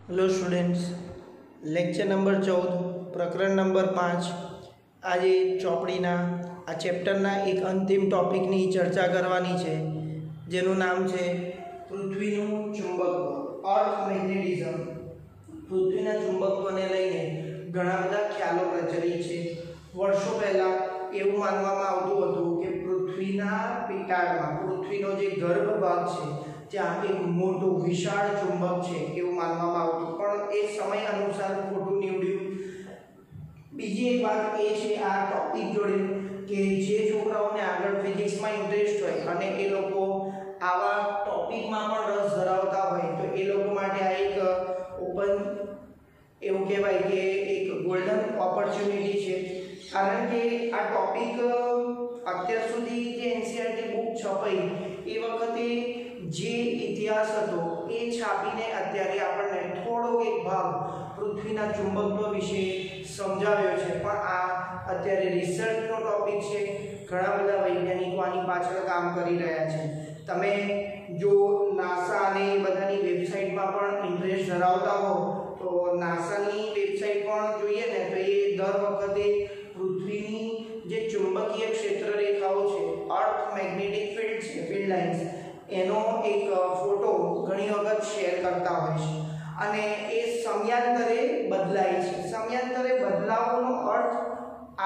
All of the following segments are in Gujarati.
हेलो स्टूडेंट्स, लेक्चर नंबर 14 प्रकरण नंबर 5 आज ચોપડીના આ ચેપ્ટરના એક અંતિમ ટોપિકની ચર્ચા કરવાની છે, જેનું નામ છે પૃથ્વીનું ચુંબકત્વ અર્થ મેગ્નેટિઝમ। પૃથ્વીના ચુંબકત્વને લઈને ઘણા બધા ખ્યાલો પ્રચલિત છે। વર્ષો પહેલા એવું માનવામાં આવતું હતું કે પૃથ્વીના પિટાળમાં પૃથ્વીનો જે ગર્ભ ભાગ છે ત્યાં એક મોટું વિશાળ ચુંબક છે એવું માનવામાં આવતું, પણ એ સમય અનુસાર ખોટું નીવડ્યું। બીજી એક વાત એ છે આ ટોપિક જોડે કે જે છોકરાઓને આગળ ફિઝિક્સમાં ઇન્ટરેસ્ટ હોય અને એ લોકો આવા ટોપિકમાં પણ રસ ધરાવતા હોય તો એ લોકો માટે આ એક ઓપન એવું કહેવાય કે એક ગોલ્ડન ઓપોર્ચ્યુનિટી છે, કારણ કે આ ટોપિક અત્યાર સુધી જે એનસીઈઆરટી બુક છપાઈ એ વખતે જે ઇતિહાસ હતો એ છાપીને અત્યારે આપણને થોડો એક ભાગ પૃથ્વીના ચુંબકત્વ વિશે સમજાવ્યો છે, પણ આ અત્યારે રિસર્ચનો ટોપિક છે। ઘણા બધા વૈજ્ઞાનિકો આની પાછળ કામ કરી રહ્યા છે। તમે જો નાસા અને બધાની વેબસાઇટમાં પણ ઇન્ટરેસ્ટ ધરાવતા હો તો નાસાની વેબસાઇટ પણ જોઈએ ને તો એ દર વખતે પૃથ્વીની જે ચુંબકીય ક્ષેત્ર રેખાઓ છે અર્થ મેગ્નેટિક ફિલ્ડ છે ફિલ્ડ લાઇન્સ એનો એક ફોટો ઘણી વખત શેર કરતા હોય છે અને એ સમયાંતરે બદલાય છે। સમયાંતરે બદલાવનો અર્થ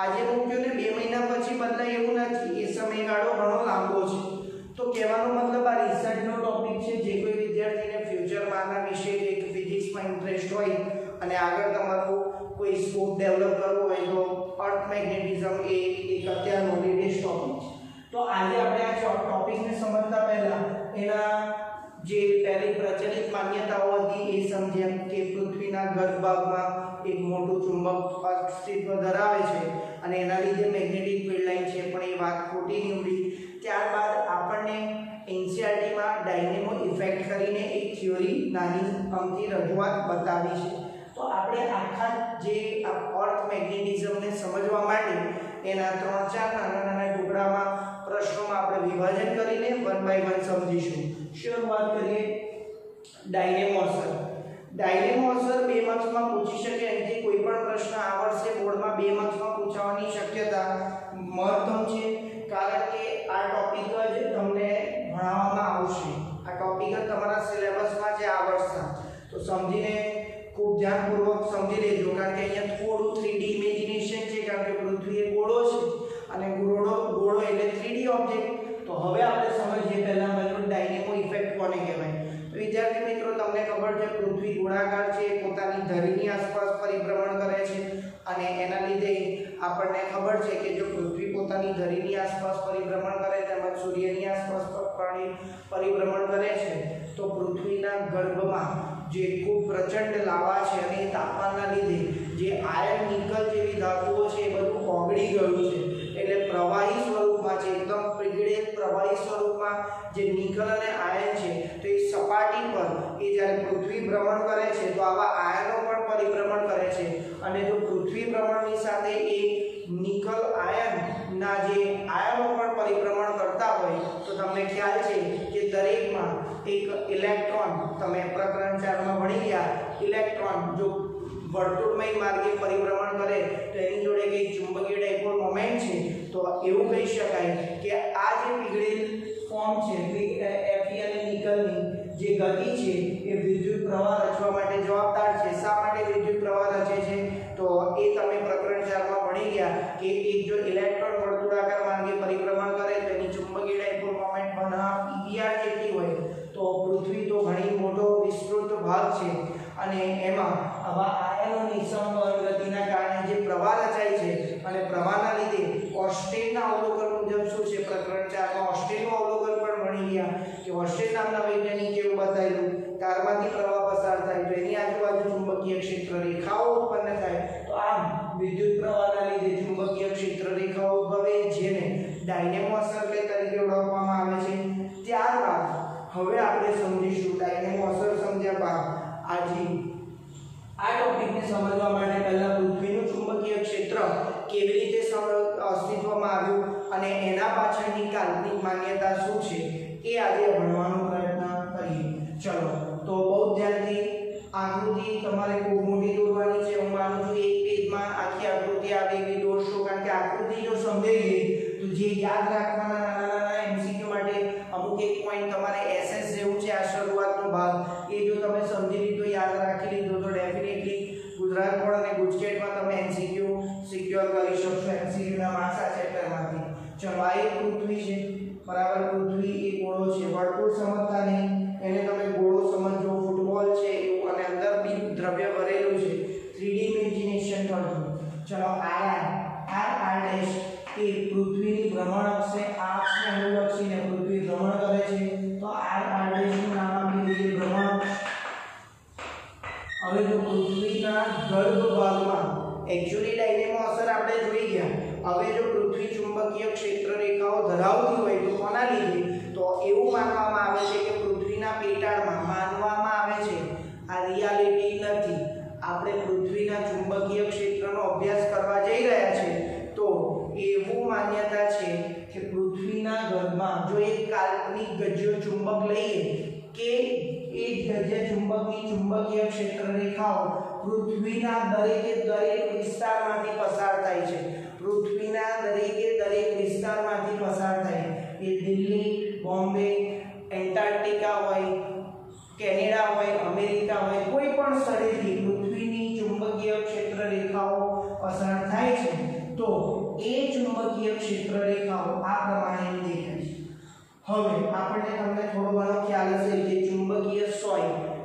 આજે મૂક્યો ને 2 મહિના પછી બદલાય એવું નથી, એ સમયગાળો ઘણો લાંબો છે। તો કહેવાનો મતલબ આ રિસર્ચનો ટોપિક છે। જે કોઈ વિદ્યાર્થીને ફ્યુચરમાં આના વિશે એક ફિઝિક્સમાં ઇન્ટરેસ્ટ હોય અને આગળ તમારું કોઈ સ્કોપ ડેવલપ કરવો હોય તો અર્થ મેગ્નેટિઝમ એ એક અત્યારનો લેટેસ્ટ ટોપિક છે। તો આજે આપણે આ ટોપિકને સમજતા પહેલા એના જે પહેલી પ્રચલિત માન્યતાઓ હતી એ સમજ્યા કે પૃથ્વીના ગર્ભભાગમાં એક મોટું ચુંબક અસ્તિત્વ ધરાવે છે અને એના લીધે મેગ્નેટિક ફિલ્ડ લાઇન છે, પણ એ વાત ખોટી નીવડી। ત્યારબાદ આપણને એનસીઈઆરટીમાં ડાયનેમો ઇફેક્ટ કરીને એક થિયોરી નાની અમથી રજૂઆત બતાવી છે। તો આપણે આખા જે અર્થ મેગ્નેટિઝમને સમજવા માટે એના 3-4 નાના ટુકડામાં પ્રશ્નોમાં આપણે વિભાજન કરીને 1 બાય 1 સમજીશું। શરૂઆત કરીએ ડાયનેમો અસર। ડાયનેમો અસર 2 માર્ક્સમાં પૂછી શકે, એનાથી કોઈ પણ પ્રશ્ન આ વર્ષે બોર્ડમાં 2 માર્ક્સમાં પૂછવાની શક્યતા મહત્તમ છે, કારણ કે આ ટોપિક જ તમને ભણાવવામાં આવશે। આ ટોપિક જ તમારા સિલેબસમાં છે આ વર્ષના, તો સમજીને ખૂબ ધ્યાનપૂર્વક સમજી લેજો, કારણ કે અહીંયા થોડું 3D ઇમેજિનેશન છે, કારણ કે પૃથ્વી એ ગોળો છે અને ગોળો એટલે 3D ઓબ્જેક્ટ। તો હવે આપણે સમજીએ પહેલા પહેલું ડાયનેમો ઇફેક્ટ કોને કહેવાય। તો વિદ્યાર્થી મિત્રો, તમને ખબર છે પૃથ્વી ગોળાકાર છે, પોતાની ધરીની આસપાસ પરિભ્રમણ કરે છે અને એના લીધે આપણને ખબર છે કે જો પૃથ્વી પોતાની ધરીની આસપાસ પરિભ્રમણ કરે તેમજ સૂર્યની આસપાસ પરિભ્રમણ કરે છે તો પૃથ્વીના ગર્ભમાં જે ખૂબ પ્રચંડ લાવા છે અને તાપમાનના લીધે જે આયર્ન નિકલ જેવી ધાતુઓ છે એ બધું ઓગળી ગયું છે, એટલે પ્રવાહી સ્વરૂપમાં છે, એકદમ પીગળેલ પ્રવાહી સ્વરૂપમાં જે નિકલ અને આયર્ન છે તો એ સપાટી પર એ જ્યારે પૃથ્વી ભ્રમણ કરે છે તો આવા આયનો પણ પરિભ્રમણ કરે છે, અને જો પૃથ્વી ભ્રમણની સાથે એ નિકલ આયનના જે આયનો પણ પરિભ્રમણ કરતા હોય તો તમને ખ્યાલ છે કે દરેકમાં એક ઇલેક્ટ્રોન, તમે પ્રકરણ 4 માં ભણી ગયા, ઇલેક્ટ્રોન જો વર્તુળમય માર્ગે પરિભ્રમણ કરે તો એની જોડે કઈ ચુંબકીય ડાયપોલ મોમેન્ટ છે, તો એવું કહી શકાય કે આ જે પીગળેલ ફોર્મ છે Fe અને નિકલની જે ગતિ છે એ વિદ્યુત પ્રવાહ રચવા માટે જવાબદાર છે। શા માટે વિદ્યુત પ્રવાહ રચે છે તો એ તમે પ્રકરણ 4 માં ભણી ગયા કે એક જો ઇલેક્ટ્રોન વર્તુળાકાર માર્ગે પરિભ્રમણ કરે તો એની ચુંબકીય ડાયપોલ મોમેન્ટ 1/2 જેટલી હોય, તો પૃથ્વી તો ઘણી મોટો વિસ્તૃત ભાગ છે અને એમાં આવા આયનોની સમવહન ગતિના કારણે જે પ્રવાહ રચાય છે અને પ્રવાહના લીધે ઓસ્ટેનના અવલોકન મુજબ શું છે પ્રકરણ 4 માં ઓસ્ટેનનું અવલોકન પણ ભણી ગયા કે ઓસ્ટેન નામના વૈજ્ઞાનિકે એવું બતાવ્યું તારમાંથી પ્રવાહ પસાર થાય તો એની આજુબાજુ ચુંબકીય ક્ષેત્ર રેખાઓ ઉત્પન્ન થાય, તો આમ વિદ્યુત પ્રવાહના લીધે ચુંબકીય ક્ષેત્ર રેખાઓ ઉદ્ભવે જેને ડાયનેમો અસર તરીકે ઓળખવામાં આવે છે। ત્યારબાદ હવે આપણે સમજીશું ડાયનેમો અસર સમજ્યા બાદ આજે આ ટોપિકને સમજવા માટે પહેલા પૃથ્વીનું ચુંબકીય ક્ષેત્ર કેવી રીતે અસ્તિત્વમાં આવ્યું અને એના પાછળની કાલ્પનિક માન્યતા શું છે એ આજે ભણવાનો પ્રયત્ન કરીએ। ચલો તો બહુ ધ્યાનથી आकृति તમારે ખૂબ મોટી દોરવાની છે। હું માનું છું એક પેજમાં આખી આકૃતિ આવે એવી દોરશો, કારણ કે આકૃતિ જો સમજાઈ ગઈ તો જે યાદ રાખવાના નાના નાના એમસીક્યુ માટે અમુક એક પોઈન્ટ તમારે એસએસ જેવું છે આ શરૂઆતનો ભાગ, એ જો તમે સમજી લીધો યાદ રાખી લીધો તો ડેફિનેટલી ગુજરાત બોર્ડ અને ગુજકેટમાં તમે એમસીક્યુ સિક્યોર કરી શકશો એમસીક્યુ ના માર્ક્સ આ ચેપ્ટરમાંથી। ચલો આ એક પૃથ્વી છે, બરાબર, પૃથ્વી એક ગોળો છે, વર્તુળ સમજતા નહીં એને તમે ગોળો સમજો, ફૂટબોલ છે એવું, અને અંદર બી દ્રવ્ય ભરેલું છે, 3D ઇમેજિનેશન કરજો। ચલો આર ડેશ એ પૃથ્વીની ભ્રમણ અક્ષ છે, આ અક્ષને અનુલક્ષીને પૃથ્વી ભ્રમણ કરે છે, તો આર ડેશ નું નામ આપી દઈએ ભ્રમણ અક્ષ। હવે જો પૃથ્વીના ગર્ભ ભાગમાં એક્ચ્યુઅલી ડાયનેમો અસર આપણે જોઈ ગયા, હવે જો પૃથ્વી ચુંબકીય ક્ષેત્ર રેખાઓ ધરાવતી હોય તો કોના લીધે, તો એવું માનવામાં આવે છે કે પૃથ્વીના પેટાળમાં માનવામાં આવે છે, આ રિયાલિટી નથી, આપણે પૃથ્વીના ચુંબકીય ક્ષેત્રનો અભ્યાસ કરવા જઈ રહ્યા છે તો એવું માન્યતા છે કે પૃથ્વીના ગર્ભમાં જો એક કાલ્પનિક ગજ્યો ચુંબક લઈએ કે એક ગજ્ય ચુંબકની ચુંબકીય ક્ષેત્ર રેખાઓ પૃથ્વીના દરેકે દરેક વિસ્તારમાંથી પસાર થાય છે, પૃથ્વીના દરેકે દરેક વિસ્તારમાંથી પસાર થાય, એ દિલ્હી, બોમ્બે, એન્ટાર્કટિકા હોય, કેનેડા હોય, અમેરિકા હોય, કોઈ પણ સ્થળેથી પૃથ્વીની ચુંબકીય ક્ષેત્ર રેખાઓ પસાર થાય છે તો એ ચુંબકીય ક્ષેત્ર રેખાઓ આ પ્રમાણે દેખાય છે। હવે આપણે તમને થોડો ઘણો ખ્યાલ હશે કે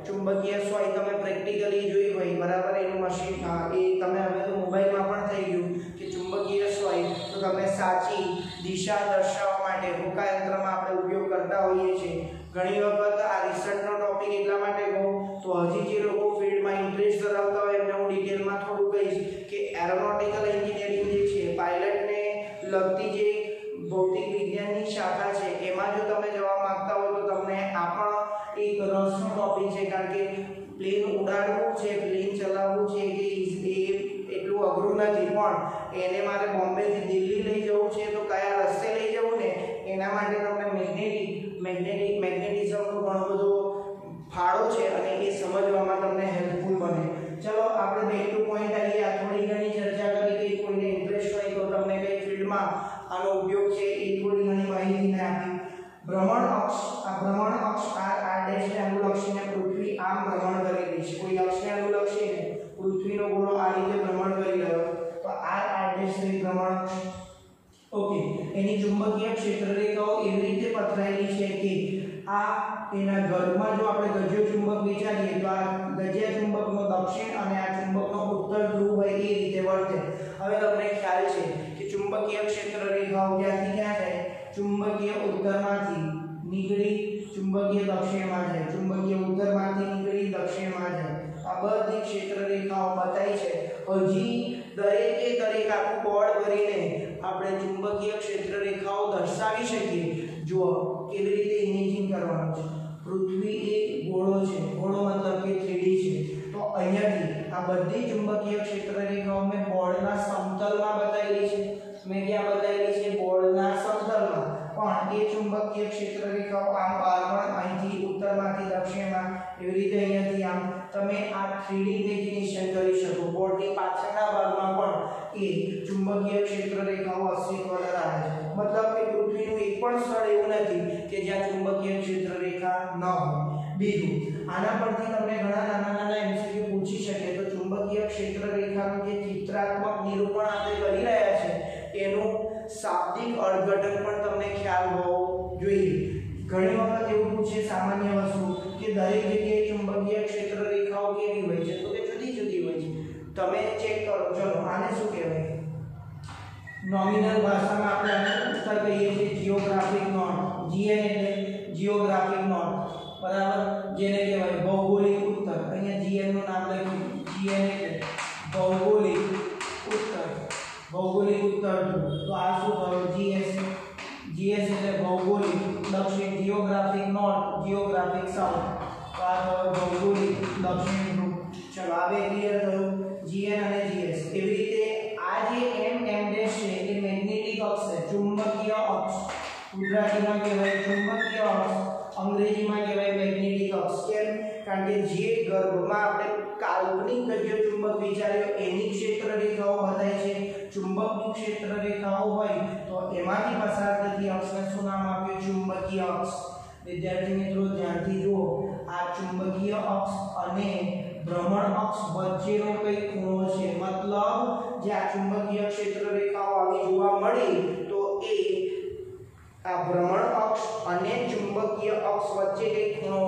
ચુંબકીય સોય તમે પ્રેક્ટિકલી જોઈ હોય, બરાબર, એનું મશીન એ તમે હવે તો મોબાઈલમાં પણ થઈ ગયું કે ચુંબકીય સોય તો તમે સાચી દિશા દર્શાવવા માટે હોકાયંત્રમાં આપણે ઉપયોગ કરતા હોઈએ છીએ। ઘણી વખત આ રિસર્ચનો ટોપિક એટલા માટે કહું તો હજી જે લોકો ફિલ્ડમાં ઇન્ટરેસ્ટ ધરાવતા હોય એમને હું ડિટેલમાં થોડું કહીશ કે એરોનોટિકલ એન્જિનિયરિંગ જે છે, પાયલટને લગતી જે ભૌતિક વિજ્ઞાનની શાખા છે એમાં જો તમે જવા માંગતા હો તો તમને આ પણ એક રસનો ટોપિક છે, કારણ કે પ્લેન ઉડાડવું છે, પ્લેન ચલાવવું છે કે એટલું અઘરું નથી, પણ એને મારે બોમ્બેથી દિલ્હી લઈ જવું છે તો કયા રસ્તે લઈ જવું ને એના માટે તમને મેગ્નેટિઝમનો ઘણો બધો ફાળો છે અને એ સમજવામાં તમને હેલ્પફુલ બને। ચલો આપણે બેક ટુ પોઈન્ટ આવીએ। આ થોડી ઘણી ચર્ચા કરી કે કોઈને ઇન્ટરેસ્ટ હોય તો તમને કઈ ફિલ્ડમાં આનો ઉપયોગ છે એ થોડી ઘણી માહિતીને આપી। ભ્રમણ અક્ષ આર ડેશને અનુલક્ષીને પૃથ્વી આમ ભ્રમણ કરી રહી છે, કોઈ અક્ષને અનુલક્ષીને પૃથ્વીનો ગોળો આ રીતે ભ્રમણ કરી રહ્યો તો આર ડેશ એ ભ્રમણ અક્ષ, ઓકે। એની ચુંબકીય ક્ષેત્ર રેખાઓ એવી રીતે પથરાયેલી છે કે આ એના ગર્ભમાં જો આપણે ગજ્યો ચુંબક વિચારીએ તો આ ગજ્યા ચુંબકનો દક્ષિણ અને આ ચુંબકનો ઉત્તર ધ્રુવ હોય એ રીતે વર્તે। હવે તમને ખ્યાલ છે કે ચુંબકીય ક્ષેત્ર રેખાઓ ક્યાંથી ક્યાં જાય, ચુંબકીય ઉત્તરમાંથી નીકળી ચુંબકીય દક્ષિણમાં જાય, ચુંબકીય ઉત્તરમાંથી નીકળી દક્ષિણમાં જાય, આ બધી ક્ષેત્ર રેખાઓ બતાવી છે। હજી દરેકે દરેક આખું બોર્ડ ભરીને આપણે ચુંબકીય ક્ષેત્ર રેખાઓ દર્શાવી શકીએ। જુઓ કેવી રીતે ઇમેજિંગ કરવાનું છે, પૃથ્વી એ ગોળો છે, ગોળો મતલબ કે 3D છે, તો અહીંયાથી આ બધી ચુંબકીય ક્ષેત્ર રેખાઓ મેં બોર્ડના સમતલમાં બતાવેલી છે, મેં ક્યાં બતાવેલી છે, બોર્ડના સમતલમાં, પણ એ ચુંબકીય ક્ષેત્ર રેખાઓ આમ બહાર પણ અહીંથી ઉત્તરમાંથી દક્ષિણમાં એવી રીતે અહીંયાથી આમ તમે આ 3D ઇમેજિનેશન કરી શકો। બોર્ડની પાછળના ભાગમાં પણ એ ચુંબકીય ક્ષેત્ર રેખાઓ અસ્તિત્વ ધરાવે છે, મતલબ કે પૃથ્વીનું એક પણ સ્થળ એવું નથી કે જ્યાં ચુંબકીય ક્ષેત્ર રેખા ન હોય। બીજું, આના પરથી તમને ઘણા નાના એમસીક્યુ પૂછી શકે તો ચુંબકીય ક્ષેત્ર રેખાનું જે ચિત્રાત્મક નિરૂપણ આપણે કરી રહ્યા છે એનું શાબ્દિક અર્થઘટન પણ તમને ખ્યાલ હોવો જોઈએ। ઘણી વખત એવું પૂછે સામાન્ય વસ્તુ કે દરેક જગ્યાએ ચુંબકીય ક્ષેત્ર રેખાઓ કેવી હોય છે, તો કે જુદી જુદી હોય છે। તમે ચેક કરો, ચલો આને શું કહેવાય, નોમિનલ ભાષામાં આપણે આને ઉત્તર કહીએ છીએ જીઓગ્રાફિક નોટ, જીએન એટલે જીઓગ્રાફિક નોટ, બરાબર, જેને કહેવાય ભૌગોલિક ઉત્તર। અહીંયા જીએન નું નામ લખ્યું, જીએન એટલે ભૌગોલિક ઉત્તર, ભૌગોલિક ઉત્તર ધ્રુવ, તો આ શું થયું, જીએસ એટલે ભૌગોલિક દક્ષિણ, જીઓગ્રાફિક નોર્થ, જીઓગ્રાફિક સાઉથ, તો આ થયું ભૌગોલિક દક્ષિણ ધ્રુવ। ચલો આ બે ક્લિયર થયું, જીએન અને જીએસ। એવી રીતે આ જે એમ ડેશ છે એ મેગ્નેટિક અક્ષ છે, ચુંબકીય અક્ષ, ગુજરાતીમાં કહેવાય ચુંબકીય અક્ષ, અંગ્રેજીમાં કહેવાય મેગ્નેટિક અક્ષ. કેમ? કારણ કે જે ગર્ભમાં આપણે કાલ્પનિક ગદ્ય ચુંબક વિચાર્યો એની ક્ષેત્ર રેખાઓ બતાય છે. ચુંબકની ક્ષેત્ર રેખાઓ હોય તો એમાંથી પસાર થતી અક્ષને શું નામ આપ્યું? ચુંબકીય અક્ષ. વિદ્યાર્થી મિત્રો ધ્યાનથી જુઓ, આ ચુંબકીય અક્ષ અને ભ્રમણ અક્ષ વચ્ચેનો કઈ ખૂણો છે. મતલબ જે આ ચુંબકીય ક્ષેત્ર રેખાઓ આવી જોવા મળી તો એ આ ભ્રમણ અક્ષ અને ચુંબકીય અક્ષ વચ્ચે કઈ ખૂણો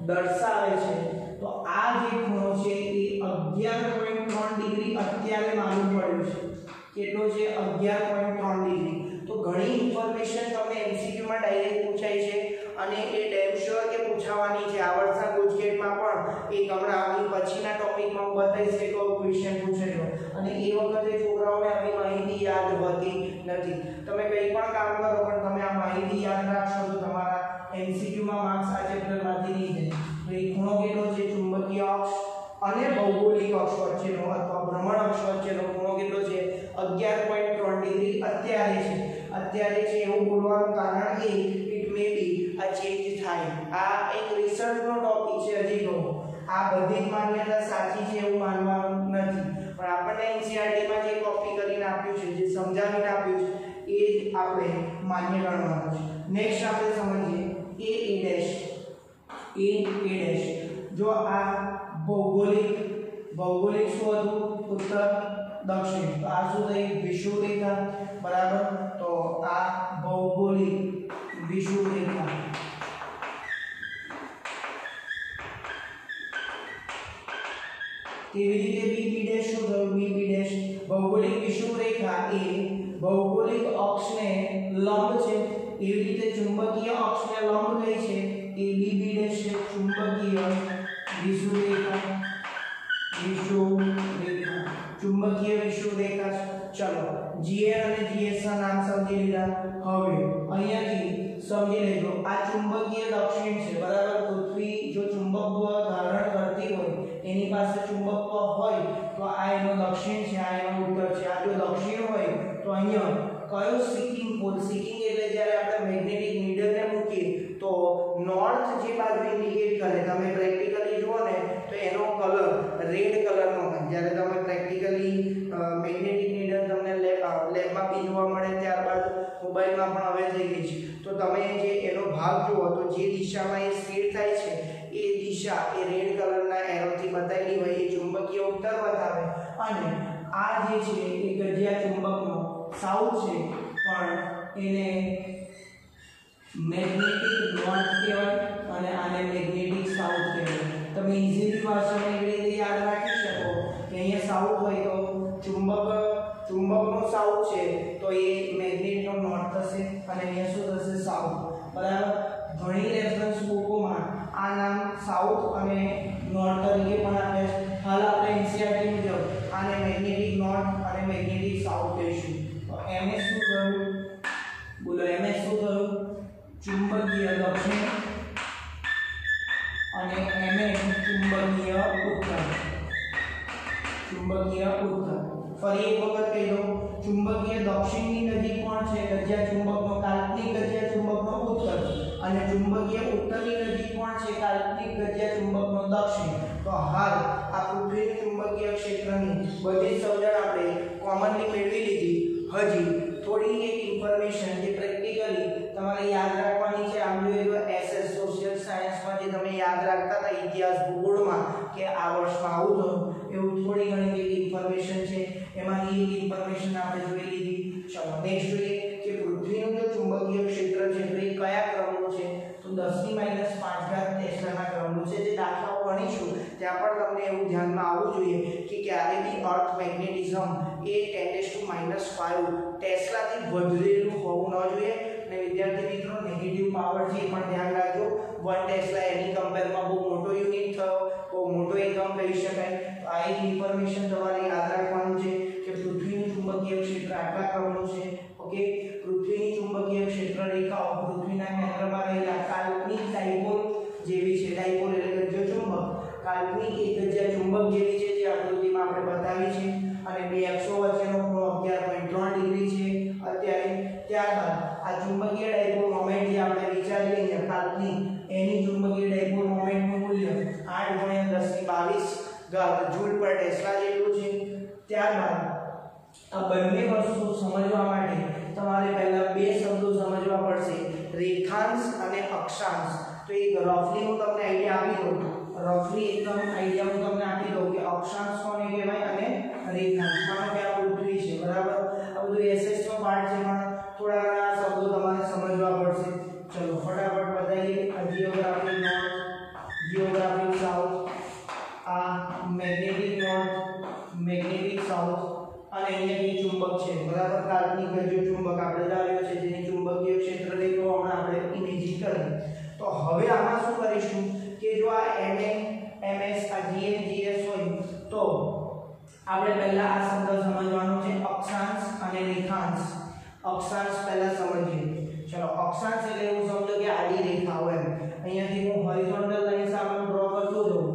દર્શાવે છે. તો આ જે ખૂણો છે એ 11.3 ડિગ્રી અત્યારે માલુમ પડ્યું છે. કેટલો છે? 11.3 ડિગ્રી. તો ઘણી ઇન્ફોર્મેશન તમને MCQ માં ડાયરેક્ટ પૂછાય છે અને એ ડેમ શ્યોર કે પૂછાવાની છે. આ વર્ષના ગુજકેટમાં પણ એક હમણાં આવી પછીના ટોપિકમાં હું બતાવીશ કે કોઈ ક્વેશ્ચન પૂછેલો અને એ વખતે છોકરાઓને આવી માહિતી યાદ હોતી નથી. તમે કંઈ પણ કામ કરો પણ તમે આ માહિતી યાદ રાખશો તો તમારા MCQ માં માર્ક્સ આ ચેપ્ટરમાંથી નહીં જાય. તો એ ખૂણો કેટલો છે? ચુંબકીય અક્ષ અને ભૌગોલિક અક્ષ વચ્ચેનો અથવા ભ્રમણ અક્ષ વચ્ચેનો ખૂણો કેટલો છે? 11.3 ડિગ્રી અત્યારે છે. અત્યારે છે એવું બોલવાનું કારણ એ ઇટ મે બી આ ચેન્જ થાય. આ એક રિસર્ચનો ટોપિક છે. હજી કહું આ બધી જ માન્યતા સાચી છે એવું માનવાનું નથી, પણ આપણને NCERT માં જે કોપી કરીને આપ્યું છે, જે સમજાવીને આપ્યું છે એ જ આપણે માન્ય ગણવાનું છે. નેક્સ્ટ આપણે સમજીએ a જો આ ભૌગોલિક શું હતું? ઉત્તર દક્ષિણ. તો આ શું થઈ? વિષુવવૃત્ત રેખા. બરાબર. તો આ ભૌગોલિક વિષુવવૃત્ત રેખા. તેવી રીતે BB' શું થયું? BB' ભૌગોલિક વિષુવવૃત્ત રેખા એ ભૌગોલિક અક્ષને લંબ છે. એવી રીતે ચુંબકીય અક્ષને લંબ કઈ છે? એ BB' છે. ચુંબકીય વિષુવવૃત્ત રેખા. ચુંબકીય વિષુવવૃત્ત રેખા. ચલો GN અને GS ના નામ સમજી લીધા. હવે અહીંયાથી સમજી લેજો આ ચુંબકીય દક્ષિણ છે. બરાબર. પૃથ્વી જો ચુંબકત્વ ધારણ કરતી હોય, એની પાસે ચુંબકત્વ હોય તો આ એનો દક્ષિણ છે, આ એનો ઉત્તર છે. આ જો દક્ષિણ હોય તો અહીંયા કયો સીકિંગ પોલ? સીકિંગ એટલે જ્યારે આપણે મેગ્નેટિક નીડલને મૂકીએ તો નોર્થ જે બાજુ ઇન્ડિકેટ કરે. તમે પ્રેક્ટિકલી જુઓ ને તો એનો કલર રેડ કલરનો હોય. જ્યારે તમે પ્રેક્ટિકલી મેગ્નેટિક નીડલ તમને લેબમાં બી જોવા મળે, ત્યારબાદ મોબાઈલમાં પણ હવે થઈ ગઈ છે. તો તમે જે એનો ભાગ જુઓ તો જે દિશામાં એ સ્થિર થાય છે એ દિશા એ રેડ કલરના એરોથી બતાવેલી હોય. એ ચુંબકીય ઉત્તર બતાવે અને આ જે છે એ ગજિયા ચુંબકનો સાઉથ છે, પણ એને મેગ્નેટિક નોર્થ કહેવાય અને આને મેગ્નેટિક સાઉથ કહેવાય. તમે ઈઝીલી ભાષામાં એવી રીતે યાદ રાખી શકો કે અહીંયા સાઉથ હોય તો ચુંબકનો સાઉથ છે તો એ મેગ્નેટનો નોર્થ થશે અને અહીંયા શું થશે? સાઉથ. બરાબર. ઘણી રેફરન્સ બુકોમાં આ નામ સાઉથ અને નોર્થ તરીકે પણ આપે છે. હાલ આપણે NCERT મુજબ આને મેગ્નેટિક નોર્થ અને મેગ્નેટિક સાઉથ કહીશું. તો MS શું થયું? બોલો MS શું થયું? ચુંબકીય દક્ષિણ અને MN ચુંબકીય ઉત્તર. ફરી એક વખત કહી દઉં, ચુંબકીય દક્ષિણની નજીક કોણ છે? ગજિયા ચુંબકનો કાલ્પનિક ગજિયા ચુંબકનો ઉત્તર. અને ચુંબકીય ઉત્તરની નજીક કોણ છે? કાલ્પનિક ગજિયા ચુંબકનો દક્ષિણ. તો હાલ આ પૃથ્વીની ચુંબકીય ક્ષેત્રની બધી સમજણ આપણે કોમનલી મેળવી લીધી. હજી થોડી એક ઇન્ફોર્મેશન જે પ્રેક્ટિકલી તમારે યાદ રાખવાની છે. આમ જોઈએ તો SS સોશિયલ સાયન્સમાં જે તમે યાદ રાખતા હતા ઇતિહાસ ભૂગોળમાં કે આ વર્ષમાં આવું થયું, એવું થોડી ઘણી એક ઇન્ફોર્મેશન છે. એમાંથી એક ઇન્ફોર્મેશન આપણે જોઈ લીધી. ચલો નેક્સ્ટ જોઈએ કે પૃથ્વીનું જો ચુંબકીય ક્ષેત્ર છે તો એ કયા ક્રમનું છે? તો 10⁻5 ટેસ્લાના ક્રમનું છે. જે દાખલાઓ ગણીશું ત્યાં પણ તમને એવું ધ્યાનમાં આવવું જોઈએ કે ક્યારે બી અર્થ મેગ્નેટિઝમ એ 10⁻5 ટેસ્લાથી વધેલું હોવું ન જોઈએ. અને વિદ્યાર્થી મિત્રો નેગેટિવ પાવર છે એ પણ ધ્યાન રાખજો. 1 ટેસ્લા એની કમ્પેરમાં બહુ મોટો યુનિટ થયો, બહુ મોટો એકમ કહી શકાય. તો આ એક ઇન્ફોર્મેશન તમારે યાદ રાખવાનું છે કે પૃથ્વીનું ચુંબકીય ક્ષેત્ર આટલા ક્રમનું છે. ઓકે. પૃથ્વીની ચુંબકીય ક્ષેત્ર રેખાઓ પૃથ્વીના કેન્દ્રમાં રહેલા કાલ્પનિક ડાયપોલ જેવી છે. ડાયપોલ એટલે ગજ્યો ચુંબક. કાલ્પનિક એક ગજ્યા ચુંબક જેવી છે જે આકૃતિમાં આપણે બતાવી છે. અને બે અક્ષો વચ્ચેનો ખૂણો 11.3 ડિગ્રી છે અત્યારે. ત્યારબાદ આ ચુંબકીય ડાયપોલ આ બંને વસ્તુ સમજવા માટે તમારે પહેલા બે શબ્દો સમજવા પડશે, રેખાંશ અને અક્ષાંશ. તો એક રફલી હું તમને આઈડિયા આપી દઉં, રફલી એકદમ આઈડિયા હું તમને આપી દઉં કે અક્ષાંશ કોને કહેવાય અને રેખાંશ. માનો કે આ પૃથ્વી છે, બરાબર. આ બધું એસએસ નો પાર્ટ છે, પણ થોડા ઘણા શબ્દો તમારે સમજવા પડશે. ચલો ફટાફટ બતાવીએ. આ જીઓગ્રાફી નોર્થ, જીઓગ્રાફી સાઉથ, આ મેગ્નેટિક નોર્થ, મેગ્નેટિક સાઉથ, અને અહીંયા જે ચુંબક છે, બરાબર. કાલ્પનિક જે ચુંબક આપણે ધાર્યો છે, જેની ચુંબકીય ક્ષેત્ર રેખો હમણાં આપણે ઇમેજિન કરી. તો હવે આમાં શું કરીશું કે જો આ mn ms આ gn gs હોય તો આપણે પહેલા આ શબ્દ સમજવાનો છે, અક્ષાંશ અને રેખાંશ. અક્ષાંશ પહેલા સમજીએ. ચલો અક્ષાંશ એટલે એવું સમજો કે આડી રેખા હોય. અહીંયાથી હું હોરિઝોન્ટલ લાઈન સામે ડ્રો કરતો જાઉં,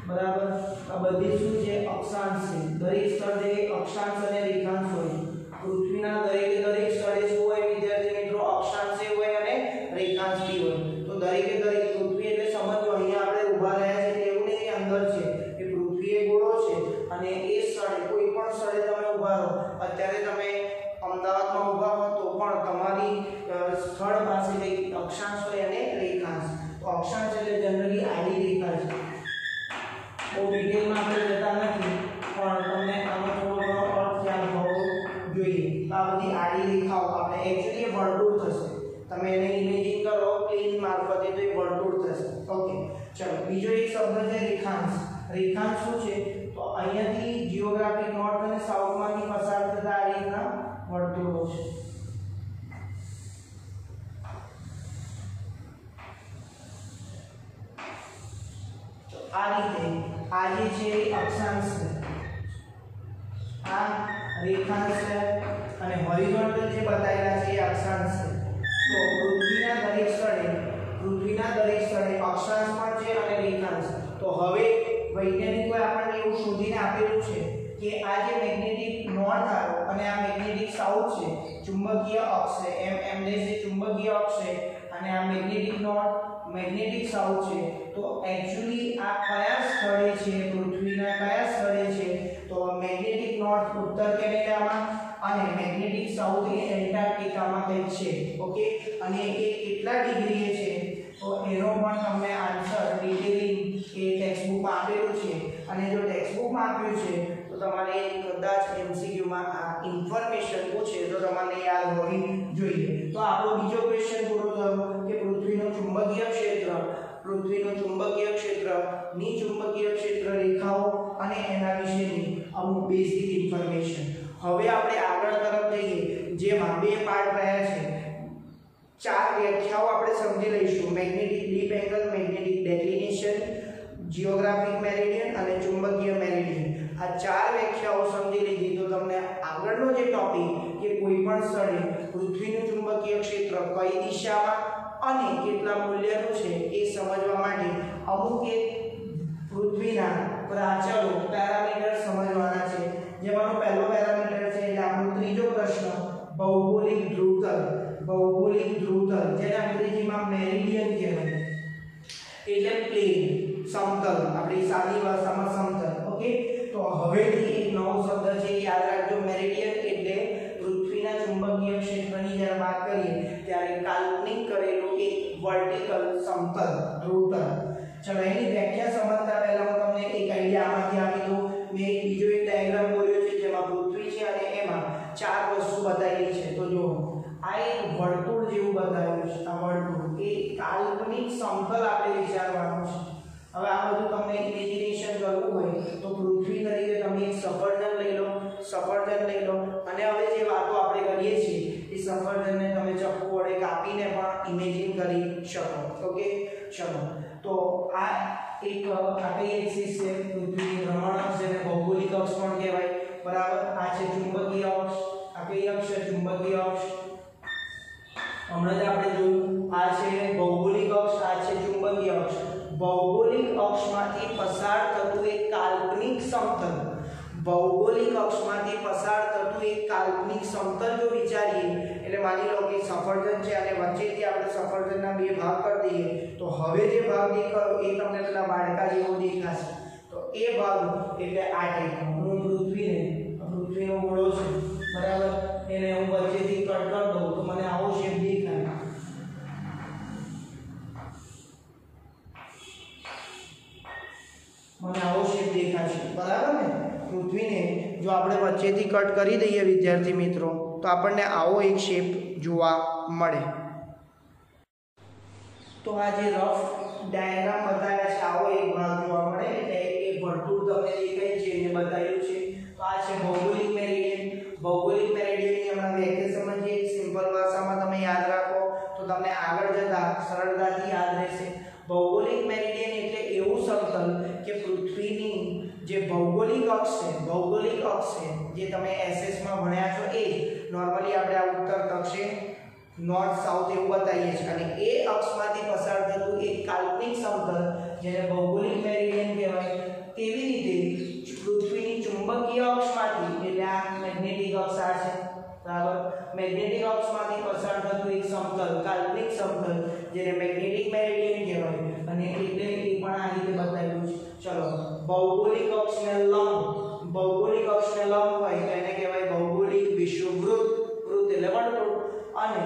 બરાબર. આ બધી શું છે? અક્ષાંશ છે. દરેક સ્થળે અક્ષાંશ અને રેખાંશ હોય. પૃથ્વીના દરેક સ્થળે શું હોય વિદ્યાર્થી મિત્રો? અક્ષાંશ હોય અને રેખાંશ બી હોય. તો દરેક પૃથ્વી એટલે સમજો અહીંયા આપણે ઊભા રહ્યા છે એવું નહીં કે અંદર છે. એ પૃથ્વી એ ગોળો છે અને એ સ્થળે કોઈ પણ સ્થળે તમે ઊભા રહો. અત્યારે તમે અમદાવાદમાં ઊભા હો તો પણ તમારી સ્થળ પાસે કઈ અક્ષાંશ હોય અને રેખાંશ. તો અક્ષાંશ એટલે જનરલી આડી રેખા છે. બહુ ડિટેલમાં આપણે જતા નથી, પણ તમને આનો થોડો ઘણો અર્થ ખ્યાલ હોવો જોઈએ. આ બધી આડી રેખાઓ આપણે એકચ્યુઅલી વર્તુળ થશે. તમે એને ઇમેજિન કરો પ્લેન મારફતે તો એ વર્તુળ થશે. ઓકે, ચલો બીજો એક શબ્દ છે રેખાંશ. રેખાંશ શું છે? તો અહીંયાથી જીઓગ્રાફિક નોર્થ અને સાઉથમાંથી પસાર થતા આ રીતના વર્તુળો છે. તો આ રીતે આ જે છે એ અક્ષાંશ છે, આ રેખાંશ છે, અને હોરિઝોન્ટલ જે બતાવેલા છે એ અક્ષાંશ છે. તો પૃથ્વીના દરેક સ્થળે અક્ષાંશ પણ છે અને રેખાંશ. તો હવે વૈજ્ઞાનિકોએ આપણને એવું શોધીને આપેલું છે કે આ જે મેગ્નેટિક નોર્થ આવ્યો અને આ મેગ્નેટિક સાઉથ છે, ચુંબકીય અક્ષ છે, એમ જે ચુંબકીય અક્ષ છે, અને આ મેગ્નેટિક નોર્થ મેગ્નેટિક સાઉથ છે. તો એકચ્યુઅલી આ કયા સ્થળે છે? પૃથ્વીના કયા સ્થળે છે? તો મેગ્નેટિક નોર્થ ઉત્તર કેનેડામાં અને મેગ્નેટિક સાઉથ એ એન્ટાર્કટિકામાં કંઈક છે. ઓકે, અને એ કેટલા ડિગ્રીએ છે? તો એનો પણ તમને આન્સર ડિટેલિંગ એ ટેક્સ્ટબુકમાં આપેલું છે. અને જો ટેક્સ્ટબુકમાં આપ્યું છે તો તમારે કદાચ MCQમાં આ ઇન્ફોર્મેશન પૂછે તો તમારે યાદ હોવી જોઈએ. તો આપણો બીજો ક્વેશ્ચન પૂરો થયો કે પૃથ્વીનું ચુંબકીય ક્ષેત્રની ચુંબકીય ક્ષેત્ર રેખાઓ અને એના વિશેની અમુક બેઝિક ઇન્ફોર્મેશન. હવે આપણે આગળ તરફ જઈએ, જેમાં બે પાર્ટ રહ્યા છે. ચાર વ્યાખ્યાઓ આપણે સમજી લઈશું: magnetic dip angle, magnetic declination, geographic meridian અને ચુંબકીય મેરિડિયન. આ ચાર વ્યાખ્યાઓ સમજી લીધી તો તમને આગળનો જે ટોપિક કે કોઈ પણ સ્થળે પૃથ્વીનું ચુંબકીય ક્ષેત્ર કઈ દિશામાં અને કેટલા મૂલ્યનું છે એ સમજવા માટે અમુક એક પૃથ્વીના પ્રાચલો પેરામીટર સમજવાના છે. જેમાંનો પહેલો પેરામીટર છે એટલે આપણો ત્રીજો પ્રશ્ન, ભૌગોલિક ધ્રુવતલ. ભૌગોલિક ધ્રુવતલ જેને અંગ્રેજીમાં મેરિડિયન કહેવાય, એટલે પ્લેન, સમતલ, આપણી સાદી ભાષામાં સમતલ. ઓકે, તો હવેથી એક નવો શબ્દ છે યાદ રાખજો, મેરિડિયન. એટલે પૃથ્વીના ચુંબકીય ક્ષેત્રની જ્યારે વાત કરીએ ત્યારે કાલ્પનિક કરેલું એક વર્ટિકલ સમતલ ધ્રુવતલ. ચલો એની વ્યાખ્યા સમજતા પહેલા હું તમને એક આઈડિયા આમાંથી આપી દઉં. મેં બીજો એક ડાયાગ્રામ દોર્યો છે જેમાં પૃથ્વી છે અને એમાં ચાર વસ્તુ બતાવેલી છે. તો જો આ એક વર્તુળ જેવું બતાવ્યું છે. આ વર્તુળ એ કાલ્પનિક સમતલ આપણે વિચારવાનું છે. હવે આ બધું તમને ઇમેજિનેશન કરવું હોય તો પૃથ્વી તરીકે તમે એક સફરજન લઈ લો, અને હવે જે વાતો આપણે કરીએ છીએ એ સફરજનને તમે ચપ્પુ વડે કાપીને પણ ઇમેજિન કરી શકો. ઓકે, ચલો તો આ એક આપણી એક્સિસ છે, પૃથ્વીની ભ્રમણ અક્ષ જેને ભૌગોલિક અક્ષ પણ કહેવાય, બરાબર. આ છે ચુંબકીય અક્ષ. આ કઈ અક્ષ છે? ચુંબકીય અક્ષ. હમણાં જ આપણે જોયું આ છે ભૌગોલિક અક્ષ, આ છે ચુંબકીય અક્ષ. ભૌગોલિક અક્ષમાંથી પસાર થતું એક કાલ્પનિક સમતલ, ભૌગોલિક અક્ષમાંથી પસાર થતું એક કાલ્પનિક સમતલ જો વિચારીએ એટલે માની લો કે સફરજન છે અને વચ્ચેથી આપણે સફરજનના બે ભાગ કરી દઈએ તો હવે જે ભાગ દેખાયો એ તમને પેલા વાડકા જેવો દેખાશે. તો એ ભાગ એટલે આ ટાઈપનો હું પૃથ્વીને પૃથ્વીનો ગોળો છે બરાબર, એને હું વચ્ચેથી કટ કરી દઉં તો મને આવો શેપ દેખાય. મને આવો શેપ દેખાશે બરાબર ને. પૃથ્વીને જો આપણે વચ્ચેથી કટ કરી દઈએ વિદ્યાર્થી મિત્રો તો આપણને આવો એક શેપ જોવા મળે. તો આ જે રફ ડાયાગ્રામ બતાવ્યા છે આવો એક ભાગ જોવા મળે, એટલે એક વર્તુળ તમને દેખાય છે એને બતાવ્યું છે. તો આ છે ભૌગોલિક મેરિડિયન. ભૌગોલિક મેરિડિયનની હમણાં વ્યાખ્યા સમજીએ. સિમ્પલ ભાષામાં તમે યાદ રાખો તો તમને આગળ જતા સરળતાથી યાદ રહેશે. ભૌગોલિક મેરિડિયન એટલે એવું સમતલ કે પૃથ્વીની જે ભૌગોલિક અક્ષ છે જે તમે એસએસમાં ભણ્યા છો એ નોર્મલી આપણે આ ઉત્તર દક્ષિણ નોર્થ સાઉથ એવું બતાવીએ છીએ, અને એ અક્ષમાંથી પસાર થતું એક કાલ્પનિક સમતલ જેને ભૌગોલિક મેરિડિયન કહેવાય. તેવી રીતે પૃથ્વીની ચુંબકીય અક્ષમાંથી, એટલે આ મેગ્નેટિક અક્ષ આ છે બરાબર, મેગ્નેટિક અક્ષમાંથી પસાર થતું એક સમતલ કાલ્પનિક સમતલ જેને મેગ્નેટિક મેરિડિયન કહેવાય, અને એટલે એ પણ આ રીતે બતાવ્યું છે. ચલો, ભૌગોલિક અક્ષને લંબ હોય તો એને કહેવાય ભૌગોલિક વિષુવવૃત્ત. વૃત્ત એટલે વર્તુળ. અને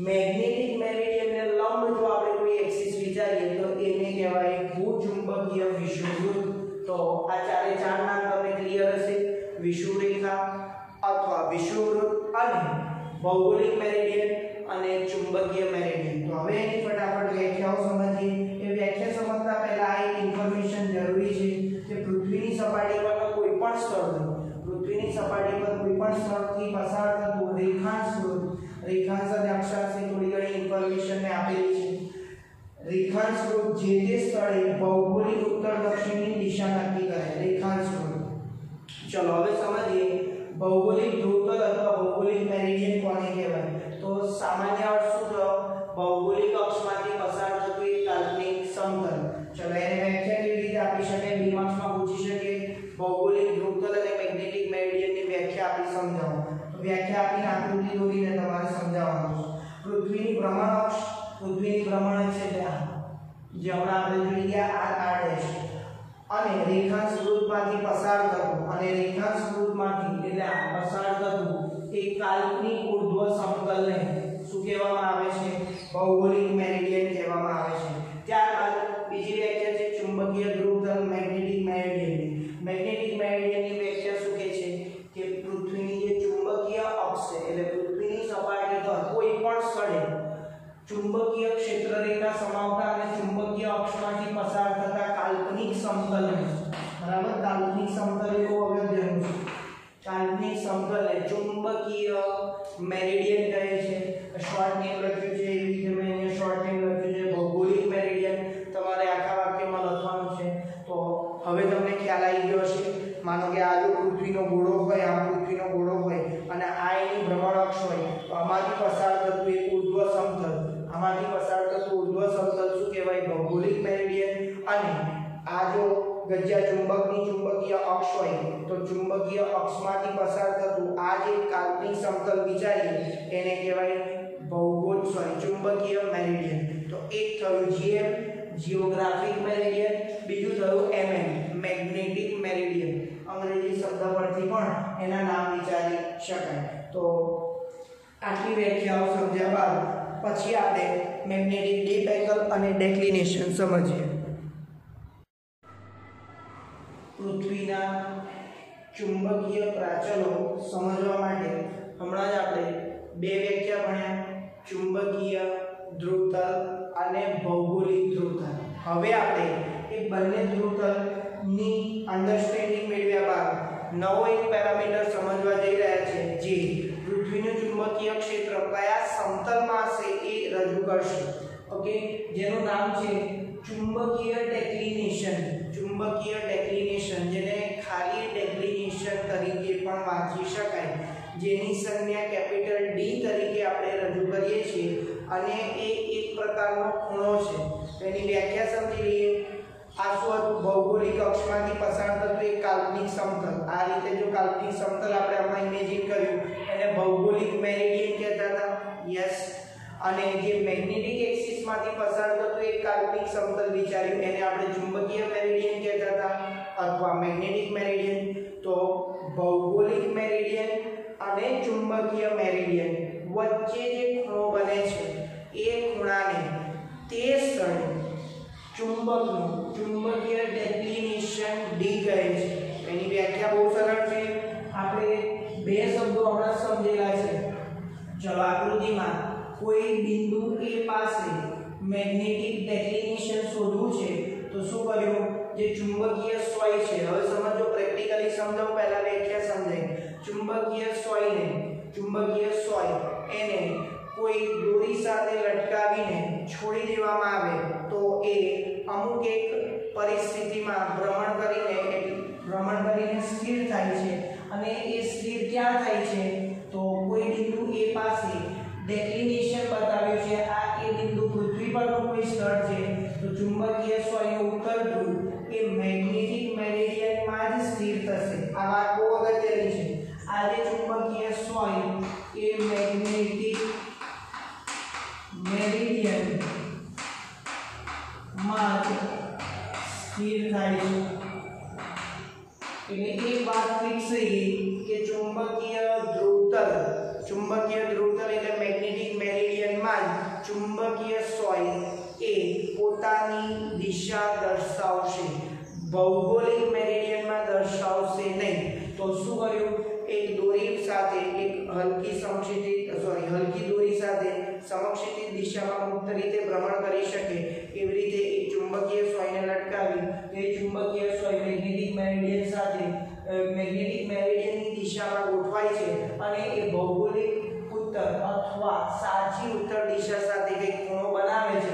મેગ્નેટિક મેરિડિયનને લંબ જો આપણે કોઈ એક્સિસ વિચારીએ તો એને કહેવાય ભૂચુંબકીય વિષુવવૃત્ત. તો આ ચારે ચાર નામ તમને ક્લિયર હશે. વિષુવરેખા અથવા વિષુવવૃત્ત અને ભૌગોલિક મેરિડિયન અને ચુંબકીય મેરિડિયન. તો હવે એની ફટાફટ વ્યાખ્યાઓ સમજીએ. એ વ્યાખ્યા સમજતા પહેલા આ એક ઇન્ફોર્મેશન જરૂરી છે કે પૃથ્વીની સપાટી પરનો કોઈ પણ સ્થળથી પસાર થતું રેખાંશ અને અક્ષાંશની થોડી ઘણી ઇન્ફોર્મેશન મેં આપેલી છે. રેખાંશ વૃત્ત જે તે સ્થળે ભૌગોલિક ઉત્તર દક્ષિણની દિશા નક્કી કરે. રેખાંશ વૃત્ત. ચલો હવે સમજીએ ભૌગોલિક ધ્રુવતલ અથવા ભૌગોલિક મેરિડિયન કોને કહેવાય. તો સામાન્ય અર્થ શું થયો? ભૌગોલિક અક્ષમાંથી પસાર થતું એક કાલ્પનિક સમતલ. ચલો એને વ્યાખ્યા કેવી રીતે આપી શકાય? બે માર્ક્સમાં પૂછી શકે. ભૌગોલિક ધ્રુવતલ અને મેગ્નેટિક મેરિડિયનની વ્યાખ્યા આપી સમજાવો. તો વ્યાખ્યા આપીને આકૃતિ દોરીને તમારે સમજાવવાનું છે. પૃથ્વીની ભ્રમણ અક્ષ એટલે જે હમણાં આપણે જોઈ ગયા r અને રેખાંશ વૃત્તમાંથી પસાર થતું એટલે પસાર થતું એક કાલ્પનિક ઉર્ધ્વ સમતલને શું કહેવામાં આવે છે? ભૌગોલિક મેરિડિયન કહેવામાં આવે છે. ત્યારબાદ બીજી વ્યાખ્યા છે ચુંબકીય ધ્રુવતલ મેગ્નેટિક મેરિડિયન. મેગ્નેટિક મેરિડિયનની વ્યાખ્યા શું કહે છે કે પૃથ્વીની જે ચુંબકીય અક્ષ છે એટલે પૃથ્વીની સપાટી પર કોઈ પણ સ્થળે ચુંબકીય ક્ષેત્રરેખા સમાવતા અને ચુંબકીય અક્ષમાંથી પસાર થતા કાલ્પનિક સમતલ, બરાબર, કાલ્પનિક સમતલ એ બહુ અગત્યનું છે. કાલ્પનિક સમતલને ચુંબકીય મેરિડિયન કહે છે. શોર્ટ નેમ લખ્યું છે એવી રીતે મેં અહીંયા શોર્ટ નેમ લખ્યું છે ભૌગોલિક મેરિડિયન. તમારે આખા વાક્યમાં લખવાનું છે. તો હવે તમને ખ્યાલ આવી ગયો હશે. માનો કે આ જો પૃથ્વીનો ગોળો હોય અને આ એની ભ્રમણ અક્ષ હોય તો આમાંથી પસાર થતું એક ઉર્ધ્વ સમતલ શું કહેવાય? ભૌગોલિક મેરિડિયન. અને આ જો ગજ્યા ચુંબકની ચુંબકીય અક્ષ હોય તો ચુંબકીય અક્ષમાંથી પસાર થતું આ જે કાલ્પનિક સમતલ વિચારીએ એને કહેવાય ચુંબકીય મેરિડિયન. તો એક થયું GM જીઓગ્રાફિક મેરિડિયન, બીજું થયું MM મેગ્નેટિક મેરિડિયન. અંગ્રેજી શબ્દ પરથી પણ એના નામ વિચારી શકાય. તો આટલી વ્યાખ્યાઓ સમજ્યા બાદ પછી આપણે મેગ્નેટિક ડીપ એંગલ અને ડેક્લિનેશન સમજીએ. પૃથ્વીના ચુંબકીય પ્રાચલો સમજવા માટે હમણાં જ આપણે બે વ્યાખ્યા ભણ્યા, ચુંબકીય ધ્રુવતલ અને ભૌગોલિક ધ્રુવતલ. હવે આપણે એ બંને ધ્રુવતલની અન્ડરસ્ટેન્ડિંગ મેળવ્યા બાદ નવો એક પેરામીટર સમજવા જઈ રહ્યા છે જે પૃથ્વીનું ચુંબકીય ક્ષેત્ર કયા સમતલમાં હશે એ રજૂ કરશે. ઓકે, જેનું નામ છે ચુંબકીય ડેક્લિનેશન. જેને ખાલી ડેક્લિનેશન તરીકે પણ વાંચી શકાય, જેની સંજ્ઞા કેપિટલ D તરીકે આપણે રજૂ કરીએ છીએ અને એ એક પ્રકારનો ખૂણો છે. તેની વ્યાખ્યા સમજી લઈએ. આ શું હતું? ભૌગોલિક અક્ષમાંથી પસાર થતું એક કાલ્પનિક સમતલ. આ રીતે જો કાલ્પનિક સમતલ આપણે હમણાં ઇમેજિન કર્યું એને ભૌગોલિક મેરિડિયન કહેતા હતા. યસ. અને જે મેગ્નેટિક એક્સિસમાંથી પસાર થતું એક કાલ્પનિક સમતલ વિચાર્યું એને આપણે ચુંબકીય મેરિડિયન કહેતા હતા અથવા મેગ્નેટિક મેરિડિયન. તો ભૌગોલિક મેરિડિયન અને ચુંબકીય મેરિડિયન વચ્ચે જે ખૂણો બને છે એ ખૂણાને તે સ્થળે ચુંબકીય ડેક્લિનેશન ડી કહે છે। એની વ્યાખ્યા બહુ સરળ છે, આપણે બે શબ્દો હમણાં સમજેલા છે। ચલો આકૃતિમાં કોઈ બિંદુ A પાસે મેગ્નેટિક ડેક્લિનેશન શોધવું છે તો શું કર્યું, જે ચુંબકીય સોય છે, હવે સમજો પ્રેક્ટિકલી સમજો, પહેલા વ્યાખ્યા સમજાય। ચુંબકીય સોય એને કોઈ દોરી સાથે લટકાવીને છોડી દેવામાં આવે તો એ અમુક એક પરિસ્થિતિમાં ભ્રમણ કરીને સ્થિર થાય છે, અને એ સ્થિર ક્યાં થાય છે તો કોઈ બિંદુ A પાસે ડેક્લિનેશન બતાવ્યું છે, આ એ બિંદુ પૃથ્વી પરનું કોઈ સ્થળ છે તો ચુંબકીય સોયનું ઉત્તર ધ્રુવ એ મેગ્નેટિક મેરિડિયનમાં જ સ્થિર થશે। આ વાત બહુ અગત્યની છે। આ જે ચુંબકીય સોય એ મેગ્નેટિક મેરિડિયનમાં જ સ્થિર થાય છે। એટલે એક વાત ફિક્સ થઈ ગઈ કે ચુંબકીય ધ્રુવતલ એટલે મેગ્નેટિક મેરિડિયનમાં જ ચુંબકીય સોય એ પોતાની દિશા દર્શાવશે, ભૌગોલિક મેરિડિયનમાં દર્શાવશે નહીં। તો શું કર્યું, એક દોરી સાથે એક હલકી દોરી સાથે સમક્ષિતિજ દિશામાં મુક્ત રીતે ભ્રમણ કરી શકે એવી રીતે એક ચુંબકીય સોયને લટકાવી એ ચુંબકીય સોય મેગ્નેટિક મેરિડિયનની દિશામાં ગોઠવાય છે, અને એ ભૌગોલિક ઉત્તર અથવા સાચી ઉત્તર દિશા સાથે કંઈક ખૂણો બનાવે છે।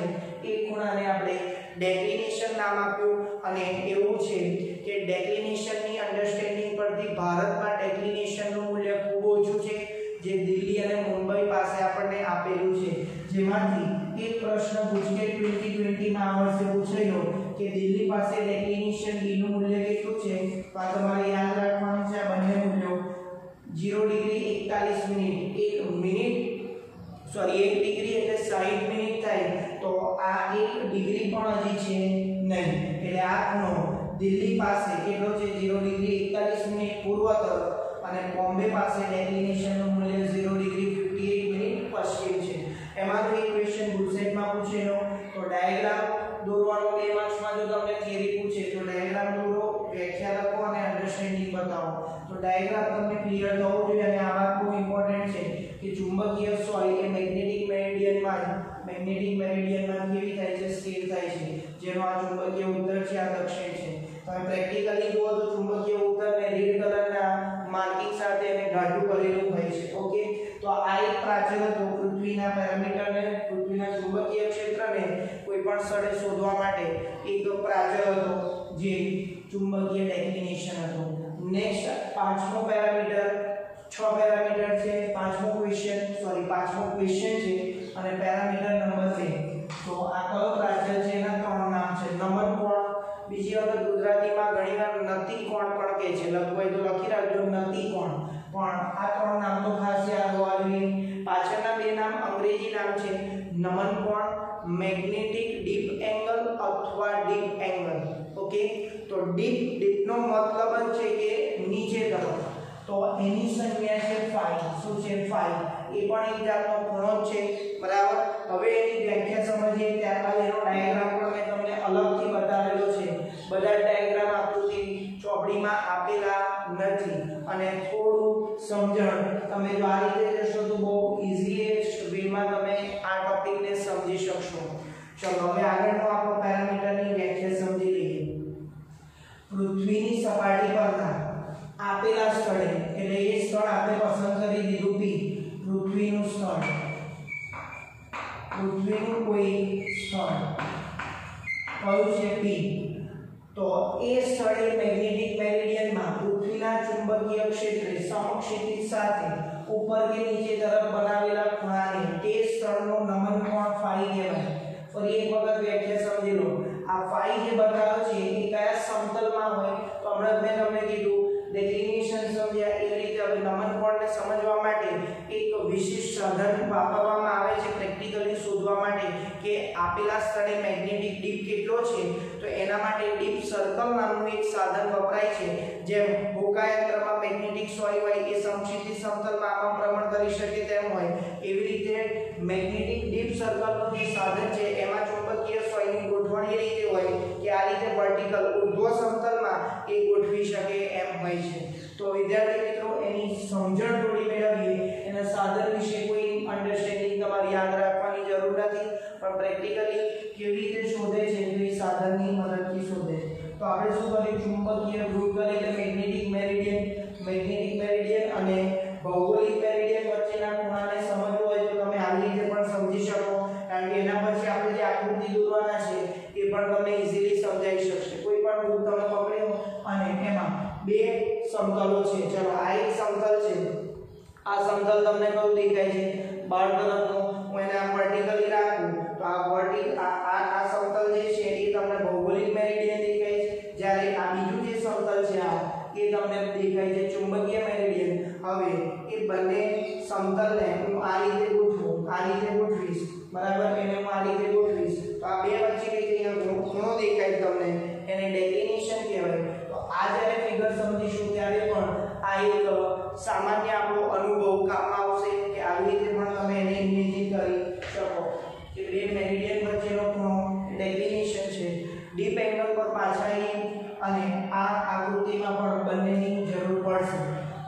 એ ખૂણાને આપણે ડેક્લિનેશન નામ આપ્યું, અને એવું છે કે ડેક્લિનેશનની અન્ડરસ્ટેન્ડિંગ પરથી ભારતમાં ડેક્લિનેશનનું મૂલ્ય ખૂબ ઓછું છે, જે દિલ્હી અને મુંબઈ પાસે આપણને આપેલું છે। જેમાંથી એક પ્રશ્ન પૂછકે 2020 માં આ વર્ષે પૂછાયો કે દિલ્હી પાસે ડેક્લિનેશન ડી નું મૂલ્ય કેટલું છે, તો આ તમારે યાદ રાખવાનું છે। આ બંને મૂલ્યો 0 ડિગ્રી 41 મિનિટ 1 ડિગ્રી એટલે 60 મિનિટ થાય, તો આ 1 ડિગ્રી પણ હજી છે નહીં, એટલે આ ખૂણો દિલ્હી પાસે કેટલો છે 0 ડિગ્રી 41 મિનિટ પૂર્વ તરફ, અને બોમ્બે પાસે ડેક્લિનેશનનું મૂલ્ય 0 ડિગ્રી 58 મિનિટ પશ્ચિમ છે। એમાં તો એક ક્વેશ્ચન ગુજસેટમાં પૂછેલો તો ડાયાગ્રામ દોરવાનો 2 માર્ક્સમાં જો તમને થિયરી પૂછે તો ડાયાગ્રામ દોરો, વ્યાખ્યા લખો અને અન્ડરસ્ટેન્ડિંગ બતાવો, તો ડાયાગ્રામ તમને ક્લિયર થવો જોઈએ। અને આ વાત બહુ ઇમ્પોર્ટન્ટ છે કે ચુંબકીય સોય એ મેગ્નેટિક મેરિડિયનમાં કેવી થાય છે, સ્થિર થાય છે, જેનો આ ચુંબકીય ઉત્તર છે, આ દક્ષિણ છે। તમે પ્રેક્ટિકલી જુઓ તો ચુંબકીય ઉત્તરને રેડ કલરના માર્કિંગ સાથે એને ઘાટું કરેલું હોય છે। ઓકે, તો આ એક પ્રાચલ હતો પૃથ્વીના પેરામીટરને, પૃથ્વીના ચુંબકીય ક્ષેત્રને કોઈ પણ સ્થળે શોધવા માટે એક પ્રાચલ હતો જે ચુંબકીય ડેક્લિનેશન હતો। નેક્સ્ટ પાંચમો પેરામીટર, 6 પેરામીટર છે, પાંચમો ક્વેશ્ચન છે, અને પેરામીટર નંબર 2। તો આ કયો પ્રાચલ છે, એના 3 નામ છે, નમન કોણ, બીજી વખત ગુજરાતીમાં ઘણીવાર નતી કોણ પણ કહે છે, લખવું હોય તો લખી રાખજો નતી કોણ, પણ આ 3 નામ તો ખાસ યાદ હોવા જોઈએ। પાછળના 2 નામ અંગ્રેજી નામ છે, નમન કોણ, મેગ્નેટિક ડીપ એંગલ અથવા ડીપ એંગલ। ઓકે, તો ડીપનો મતલબ છે કે નીચે તરફ, તો એની સંજ્ઞા છે ફાઈ, શું છે ફાઈ, એ પણ એક જાતનો ખૂણો છે, બરાબર। હવે એની વ્યાખ્યા સમજીએ, ત્યારબાદ એનો ડાયાગ્રામ પણ મેં તમને અલગથી બતાવેલો છે, બધા ડાયાગ્રામ આકૃતિ ચોપડીમાં આપેલા નથી, અને થોડું સમજણ તમે જો આ રીતે જશો તો બહુ ઇઝીએસ્ટ વેમાં તમે આ ટોપિકને સમજી શકશો। ચલો હવે આગળનો આપણો પેરામીટરની વ્યાખ્યા સમજી લઈએ। પૃથ્વીની સપાટી પરના આપેલા સ્થળે, એટલે એ સ્થળ આપણે પસંદ કરી દીધું P, પૃથ્વીનું કોઈ સ્થળ કયું છે P, તો એ સ્થળે મેગ્નેટિક મેરિડિયનમાં પૃથ્વીના ચુંબકીય ક્ષેત્રે સમક્ષિતિજ સાથે ઉપર કે નીચે તરફ બનાવેલા ખૂણાને તે સ્થળનો નમન કોણ ફાઈ કહેવાય। ફરી એક વખત વ્યાખ્યા સમજી લો, આ ફાઈ જે બતાવ્યો છે એ કયા સમતલમાં હોય, તો હમણાં મેં તમને કીધું ડેક્લિનેશન સમજ્યા, એ રીતે હવે નમન કોણને સમજવા માટે એક વિશિષ્ટ સાધન વાપરવામાં આવે છે, પ્રેક્ટિકલી શોધવા શોધવા માટે કે આપેલા સ્થળે મેગ્નેટિક ડીપ કેટલો છે તો એના માટે ડીપ સર્કલ નામનું એક સાધન વપરાય છે જેમ હોકાયંત્રમાં મેગ્નેટિક સોય હોય એ સમક્ષિતિજ સમતલમાં આમંત્રણ કરી શકે તેમ હોય એવી રીતે મેગ્નેટિક ડીપ સર્કલનું જે સાધન છે એમાં ચુંબકીય સોયની ગોઠવણી એ રીતે હોય કે આ રીતે વર્ટિકલ ઊર્ધ્વ સમતલમાં એ ગોઠવી શકે એમ હોય છે તો વિદ્યાર્થી મિત્રો એની સમજણ થોડી મેળવીએ એના સાધન વિશે કોઈ અન્ડરસ્ટેન્ડિંગ તમારે યાદ રાખવાની જરૂર નથી પણ પ્રેક્ટિકલી કેવી રીતે શોધે છે તો એ સાધનની મદદથી શોધે તો આપણે શું કર્યું ચુંબકીય ધ્રુવકલ એટલે મેગ્નેટિક મેરિડિયન અને ભૌગોલિક મેરિડિયન વચ્ચેના ખૂણાને સમજવું હોય તો તમે આવી રીતે પણ સમજી શકો કારણ કે એના પછી આપણે જે આકૃતિ દોરવાના છે એ પણ તમને ઈઝીલી સમજાઈ શકશે કોઈ પણ વૃત્ત તમે પકડ્યો અને એમાં બે સમતલો છે ચલો આ એક સમતલ છે આ સમતલ તમને કયું દેખાય છે બહાર તરફનું હું એને આમ વર્ટિકલી રાખું તો આ સમતલ જે છે એ તમને ભૌગોલિક મેરિડિયન દેખાય છે જ્યારે આ બીજું જે સમતલ છે આ એ તમને દેખાય છે ચુંબકીય મેરિડિયન હવે એ બંને સમતલને હું આ રીતે ગોઠવીશ બરાબર એને હું આ રીતે ગોઠવીશ તો આ બે વચ્ચે કઈ ખૂણો દેખાય તમને એને ડેફિનેશન કહેવાય તો આ જ્યારે ફિગર સમજીશું ત્યારે પણ આ એક સામાન્ય આપણો અનુભવ કામમાં આવશે કે આવી રીતે પણ તમે એને ઇમેજિન કરી શકો કે બે મેરિડિયન વચ્ચેનો ખૂણો ડેફિનેશન છે ડીપ એંગલ પર પાછા અને આ આકૃતિમાં પણ બંનેની જરૂર પડશે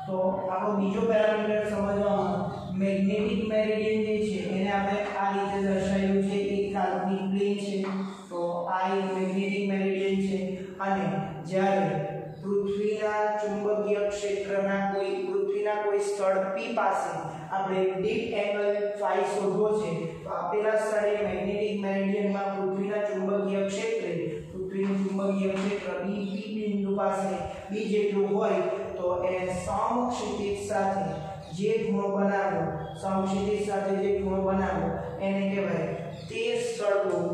તો આપણો બીજો પેરામીટર સમજવામાં મેગ્નેટિક મેરિડિયન જે છે એને આપણે આ રીતે દર્શાવ્યું છે એક કાલ્પનિક પ્લેન છે તો આ એક મેગ્નેટિક મેરિડિયન છે અને જ્યારે પૃથ્વીના ચુંબકીય ક્ષેત્રના પૃથ્વીના કોઈ સ્થળ P પાસે આપણે ડીપ એંગલ phi શોધવો છે તો આપેલા સ્થળે મેગ્નેટિક મેરિડિયનમાં પૃથ્વીનું ચુંબકીય ક્ષેત્ર B બિંદુ પાસે B જેટલું હોય તો એ સમક્ષિતિજ સાથે જે ખૂણો બનાવ્યો એને કહેવાય તે સ્થળનું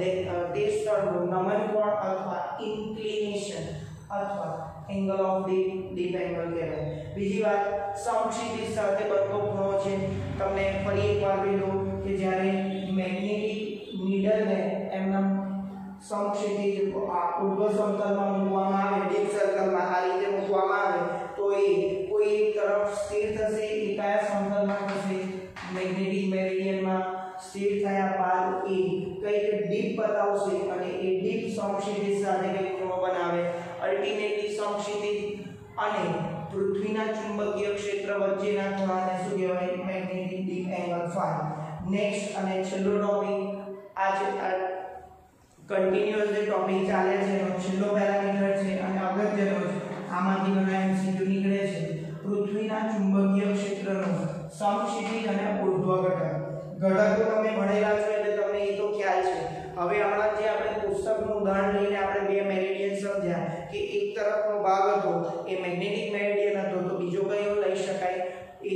નમન કોણ અથવા ઇન્ક્લિનેશન અથવા એંગલ ઓફ ડીપ એંગલ કહેવાય બીજી વાત સમક્ષિતિજ સાથે બનતો ખૂણો છે તમને ફરી એકવાર કહેલું કે જ્યારે મેગ્નેટિક નીડલને એમના સમક્ષિતિજ ઊર્ધ્વ સમતલમાં મૂકવામાં આવે ડીપ સર્કલમાં આ રીતે મૂકવામાં આવે તો એ કોઈ એક તરફ સ્થિર થશે એ કયા સમતલમાં થશે મેગ્નેટિક મેરિડિયનમાં સ્થિર થયા બાદ એ કંઈક ડીપ બતાવશે અને એ ડીપ સમક્ષિતિજ સાથે કંઈક ખૂણો બનાવે અલ્ટિમેટલી સમક્ષિતિજ અને પૃથ્વીના ચુંબકીય ક્ષેત્ર વચ્ચેના ખૂણાને શું કહેવાય magnetic dip angle phi next અને છેલ્લો ટોપિક કન્ટિન્યુઅસ જે ટોપિક ચાલે છે એનો છેલ્લો પેરામીટર છે અને અગત્યનો છે આમાંથી ઘણા MCQ નીકળે છે પૃથ્વીના ચુંબકીય ક્ષેત્રનો સમક્ષિતિજ અને ઊર્ધ્વ ઘટકો તમે ભણેલા છો એટલે તમને એ તો ખ્યાલ છે હવે હમણાં જે આપણે પુસ્તકનું ઉદાહરણ લઈને આપણે બે મેરિડિયન સમજ્યા કે એક તરફનો ભાગ હતો એ મેગ્નેટિક મેરિડિયન હતો તો બીજો કયો લઈ શકાય એ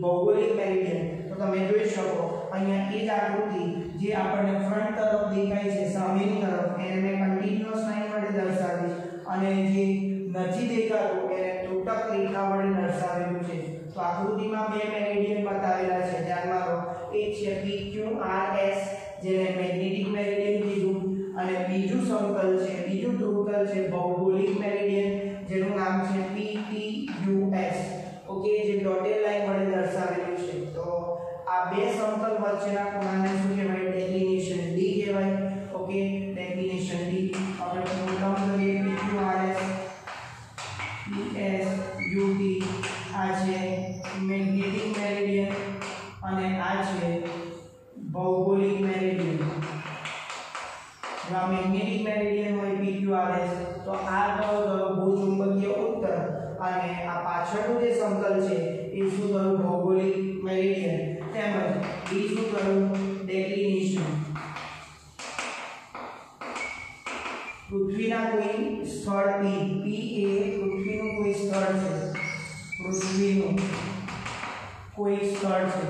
ભૌગોલિક મેરિડિયન તો તમે જોઈ શકો અહીંયા એ જ આકૃતિ જે આપણને ફ્રન્ટ તરફ દેખાય છે સામેની તરફ એને મેં કન્ટિન્યુઅસ લાઈન વડે દર્શાવી અને જે નથી દેખાતું એને તૂટક રેખા વડે દર્શાવેલું છે તો આકૃતિમાં બે મેરિડિયન બતાવેલા છે ધ્યાનમાં લો એક છે PQRS જેને મેગ્નેટિક મેરિડિયન કીધું અને બીજું ધ્રુવકલ છે ભૌગોલિક મેરિડિયન જેનું નામ છે PTUS ઓકે જે ડોટેડ લાઈન વડે દર્શાવેલું છે તો આ બે સમતલ વચ્ચેના ખૂણાને શું કહેવાય ડેક્લિનેશન D કહેવાય ઓકે ડેક્લિનેશન D આપણે નોટ કરીએ PQRS PSUT આ છે મેગ્નેટિક મેરિડિયન અને આ છે ભૌગોલિક મેરિડિયન મેગ્નેટિક મેરિડિયન હોય PQRS તો આ ભૂચુંબકીય ઉત્તર અને આ પાછળનું જે સમતલ છે એ શું થયું ભૌગોલિક મેરિડિયન તેમજ B શું થયું ડેક્લિનેશન પૃથ્વીના કોઈ સ્થળ P એ પૃથ્વીનું કોઈ સ્થળ છે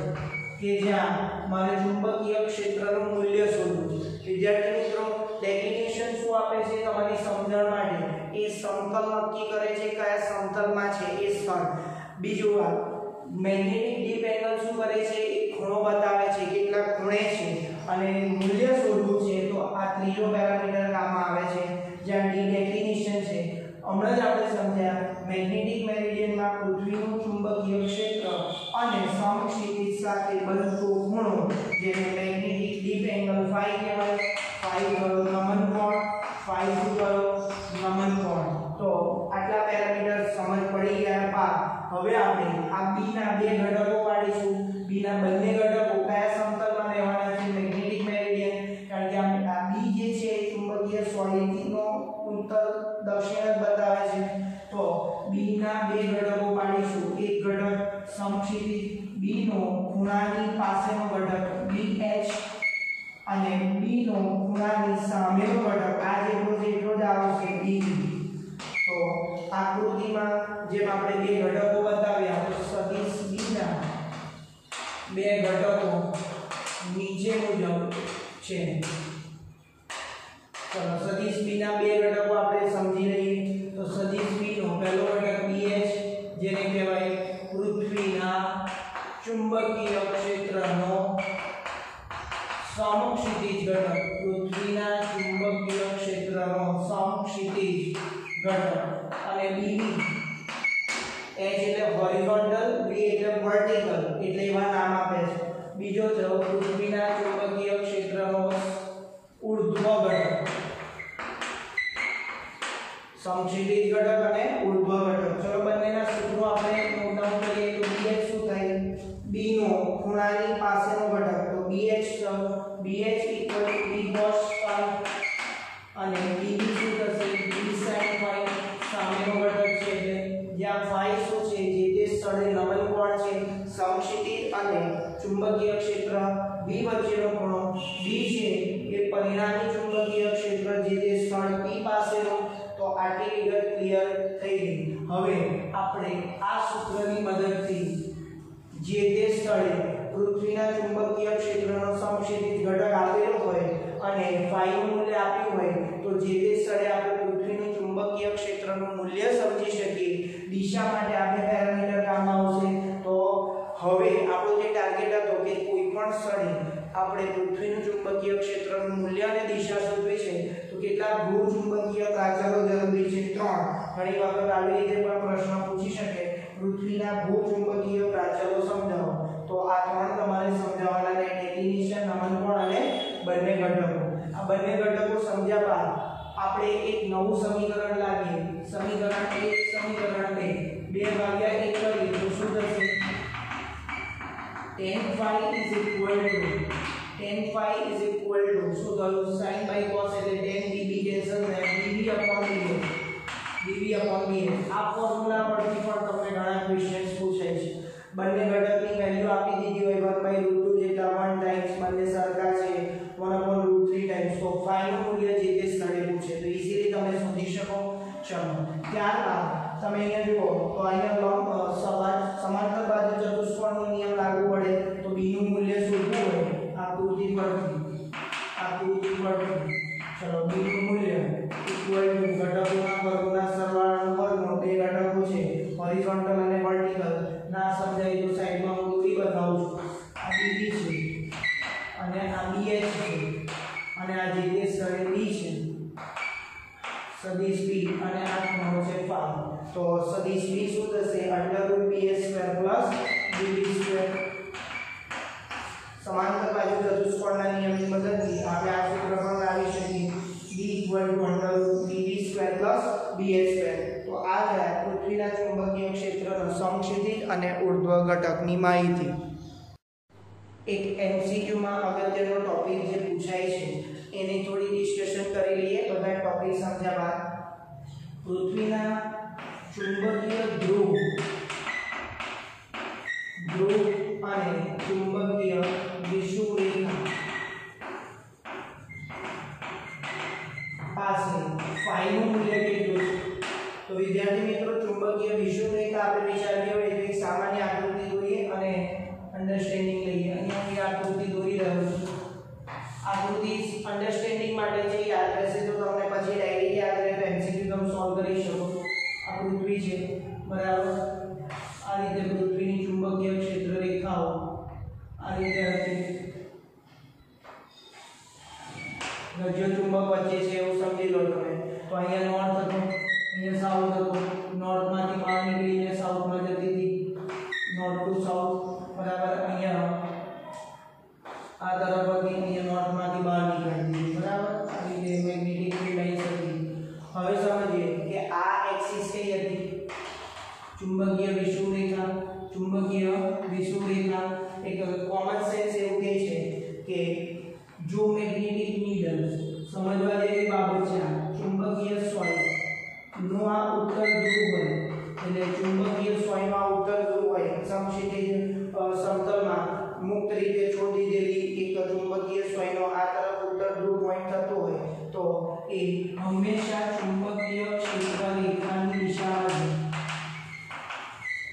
કે જ્યાં મારે ચુંબકીય ક્ષેત્રનું મૂલ્ય શોધવું છે વિદ્યાર્થી મિત્રો ડેફિનેશન શું આપે છે તમારી સમજણ માટે એ સમતલ નક્કી કરે છે કયા સમતલમાં છે એ સ્થળ બીજું વાત મેગ્નેટિક ડીપ એંગલ શું કરે છે એ ખૂણો બતાવે છે કેટલા ખૂણે છે અને મૂલ્ય શોધવું છે તો આ ત્રીજો પેરામીટર કામમાં આવે છે, જ્યાં ડી ડેફિનિશન છે. હમણાં જ આપણે સમજ્યા મેગ્નેટિક મેરિડિયનમાં પૃથ્વીનું ચુંબકીય ક્ષેત્ર અને સમક્ષિતિજ સાથે બનતો ખૂણો જેને મેગ્નેટિક ડીપ એંગલ ફાઈ કહેવાય. ફાઈ કયો નમન કોણ, ફાઈ શું કયો નમન કોણ. તો આટલા પેરામીટર સમજ પડી ગયા બાદ હવે આપણે આ બી ના બે ઘટકો પાડીશું. બી ના બંને ઘટકો કયા સમતલમાં રહેવાના છે? Magnetic meridian. કારણ કે આ બી જે છે એ ચુંબકીય સોલિડનો ઉત્તર દક્ષિણ જ બતાવે છે. તો બી ના બે ઘટકો પાડીશું. એક ઘટક સમક્ષિતિજ બી નો ખૂણાની પાસેનો ઘટક BH અને બી નો ખૂણાની સામેનો ઘટક આ જેટલો જ આવશે BB. તો આકૃતિમાં જેમ આપણે બે ઘટકો બતાવ્યા તો સદિશ બી ના બે ઘટકો નીચે મુજબ છે. ચલો સદિશ બી ના બે ઘટકો આપણે સમજી લઈએ. તો સદિશ બી નો પહેલો ઘટક BH જેને કહેવાય પૃથ્વીના ચુંબકીય ક્ષેત્રનો સમક્ષિતિજ ઘટક. પૃથ્વીના ચુંબકીય ક્ષેત્રનો સમક્ષિતિજ ઘટક. અને BB H એટલે હોરિઝોન્ટલ, B એટલે વર્ટિકલ, એટલે એવા નામ આપે છે. બીજો છે પૃથ્વીના ચુંબકીય ક્ષેત્રનો ઊર્ધ્વ ઘટક. સમક્ષિતિજ ઘટક અને ઊર્ધ્વ ઘટક. ચલો બંનેના સૂત્રો આપણે નોટ ડાઉન કરીએ. તો BH શું થાય? B નો ખૂણાની પાસેનો ઘટક. તો BH B cos phi અને BB શું થશે? B sin phi સામેનો ઘટક છે. એટલે જ્યાં phi શું છે? જે તે સ્થળે નમન કોણ છે સમક્ષિતિજ અને ચુંબકીય ક્ષેત્ર B વચ્ચેનો ખૂણો. B છે એ પરિણામી ચુંબકીય ક્ષેત્ર જે તે સ્થળ P પાસેનો. તો આટલી વિગત ક્લિયર થઈ ગઈ. હવે આપણે આ સૂત્રની મદદથી જે તે સ્થળે પૃથ્વીના ચુંબકીય ક્ષેત્રનો સમક્ષિતિજ ઘટક આપેલો હોય અને phi નું મૂલ્ય આપ્યું હોય તો જે તે સ્થળે આપણે પૃથ્વીનું ચુંબકીય ક્ષેત્રનું મૂલ્ય સમજી શકીએ. દિશા માટે આપણે પેરામીટર કામમાં આવશે. તો હવે આપણો જે ટાર્ગેટ હતો કે કોઈ પણ સ્થળે આપણે પૃથ્વીનું ચુંબકીય ક્ષેત્રનું મૂલ્ય અને દિશા શોધવી છે તો કેટલા ભૂ ચુંબકીય પ્રાચલો જરૂરી છે? 3. ઘણી વખત આવી રીતે પણ પ્રશ્ન પૂછી શકે પૃથ્વીના ભૂ ચુંબકીય પ્રાચલો સમજાવો. તો આ 3 તમારે સમજાવવાના છે. ડેફિનિશન, નમન કોણ અને બંને ઘટકો. આ બંને ઘટકો સમજ્યા બાદ આપણે એક નવું સમીકરણ લાવીએ. સમીકરણ 1 સમીકરણ 2 2 ભાગ્યા 1 કરીએ તો શું થશે? tan phi is equal to શું થયું? sin by cos એટલે tan db કેન્સલ થાય. db upon dx. આ ફોર્મ્યુલા પરથી પણ તમને ઘણા ક્વેશ્ચન્સ પૂછાય છે. બંને ઘટકની વેલ્યુ આપી દીધી હોય 1/√2 જેટલા 1 ટાઈમ્સ બંને સરખા છે 1/√3 ટાઈમ્સ. તો phi નું મૂલ્ય જે તે સ્થળે પૂછે તો ઈઝીલી તમે શોધી શકો. ચલો ત્યારબાદ તમે અહીંયા જુઓ તો અહીંયા સમાંતર બાજુ ચતુષ્કોણનો નિયમ લાગુ પડે. તો b નું મૂલ્ય શોધવું હોય આકૃતિ પરથી. ચલો b નું મૂલ્ય ઇક્વલ ટુ ઘટકોના વર્ગોના સરવાળાનો વર્ગનો. બે ઘટકો છે હોરિઝોન્ટલ અને વર્ટિકલ. ના સમજાય તો સાઈડમાં હું દોરી બતાવું છું. આ BB છે અને આ BH છે અને આ જે તે સ્થળે B છે સદિશ B અને આ ખૂણો છે phi. તો સદિશ B શું થશે? √PH² BB². સમાંતર બાજુ ચતુષ્કોણના નિયમની મદદથી આપણે આ સૂત્ર પણ લાવી શકીએ. B √BB² BH². તો આ જાય પૃથ્વીના ચુંબકીય ક્ષેત્રનો સમક્ષિતિજ અને ઊર્ધ્વ ઘટકની માહિતી. એક MCQ માં અગત્યનો ટોપિક જે પૂછાય છે એની થોડી ડિસ્કશન કરી લઈએ. બધા ટોપિક સમજ્યા બાદ પૃથ્વીના ચુંબકીય ધ્રુવ અને ચુંબકીય વિષુવરેખા પાસે phi નું મૂલ્ય કેટલું છે? તો વિદ્યાર્થી મિત્રો ચુંબકીય વિષુવરેખા આપણે વિચારવી હોય તો એક સામાન્ય આકૃતિ દોરીએ અને અન્ડરસ્ટેન્ડિંગ લઈએ. અહીંયા હું આકૃતિ દોરી રહ્યો છું. આકૃતિ અન્ડરસ્ટેન્ડિંગ માટે છે, યાદ રહેશે તો તમને પછી ડાયરેક્ટ યાદ રહે તો MCQ તમે સોલ્વ કરી શકો. આ પૃથ્વી છે બરાબર. આ રીતે પૃથ્વીની ચુંબકીય ક્ષેત્ર રેખાઓ આ રીતે હશે. ગજ્યો ચુંબક વચ્ચે છે એવું સમજી લો તમે. તો અહીંયા નોર્થ હતો, અહીંયા સાઉથ હતો. નોર્થમાંથી બહાર નીકળીને સાઉથમાં જતી હતી, નોર્થ ટુ સાઉથ, બરાબર. અહીંયા આ તરફ હતી, અહીંયા નોર્થમાંથી બહાર નીકળતી હતી, બરાબર. આ રીતે મેગ્નેટિક ફીલ્ડ અહીં હતી. હવે સમજીએ કે આ એક્સિસ કઈ હતી? ચુંબકીય વિષુવરેખા. ચુંબકીય વિષુવરેખા એક કોમન સેન્સ એવું કહે છે કે જો મેગ્નેટિક નીડલ સમજવા જેવી બાબત છે. ચુંબકીય સોય નો આ ઉત્તર ધ્રુવ હોય, એટલે ચુંબકીય સોયનો આ ઉત્તર ધ્રુવ હોય, સમક્ષિતિજ સમતલમાં મુક્ત રીતે છોડી દીધેલી એક ચુંબકીય સોયનો આ તરફ ઉત્તર ધ્રુવ પોઈન્ટ થતો હોય તો એ હંમેશા ચુંબકીય ક્ષેત્ર રેખાની દિશામાં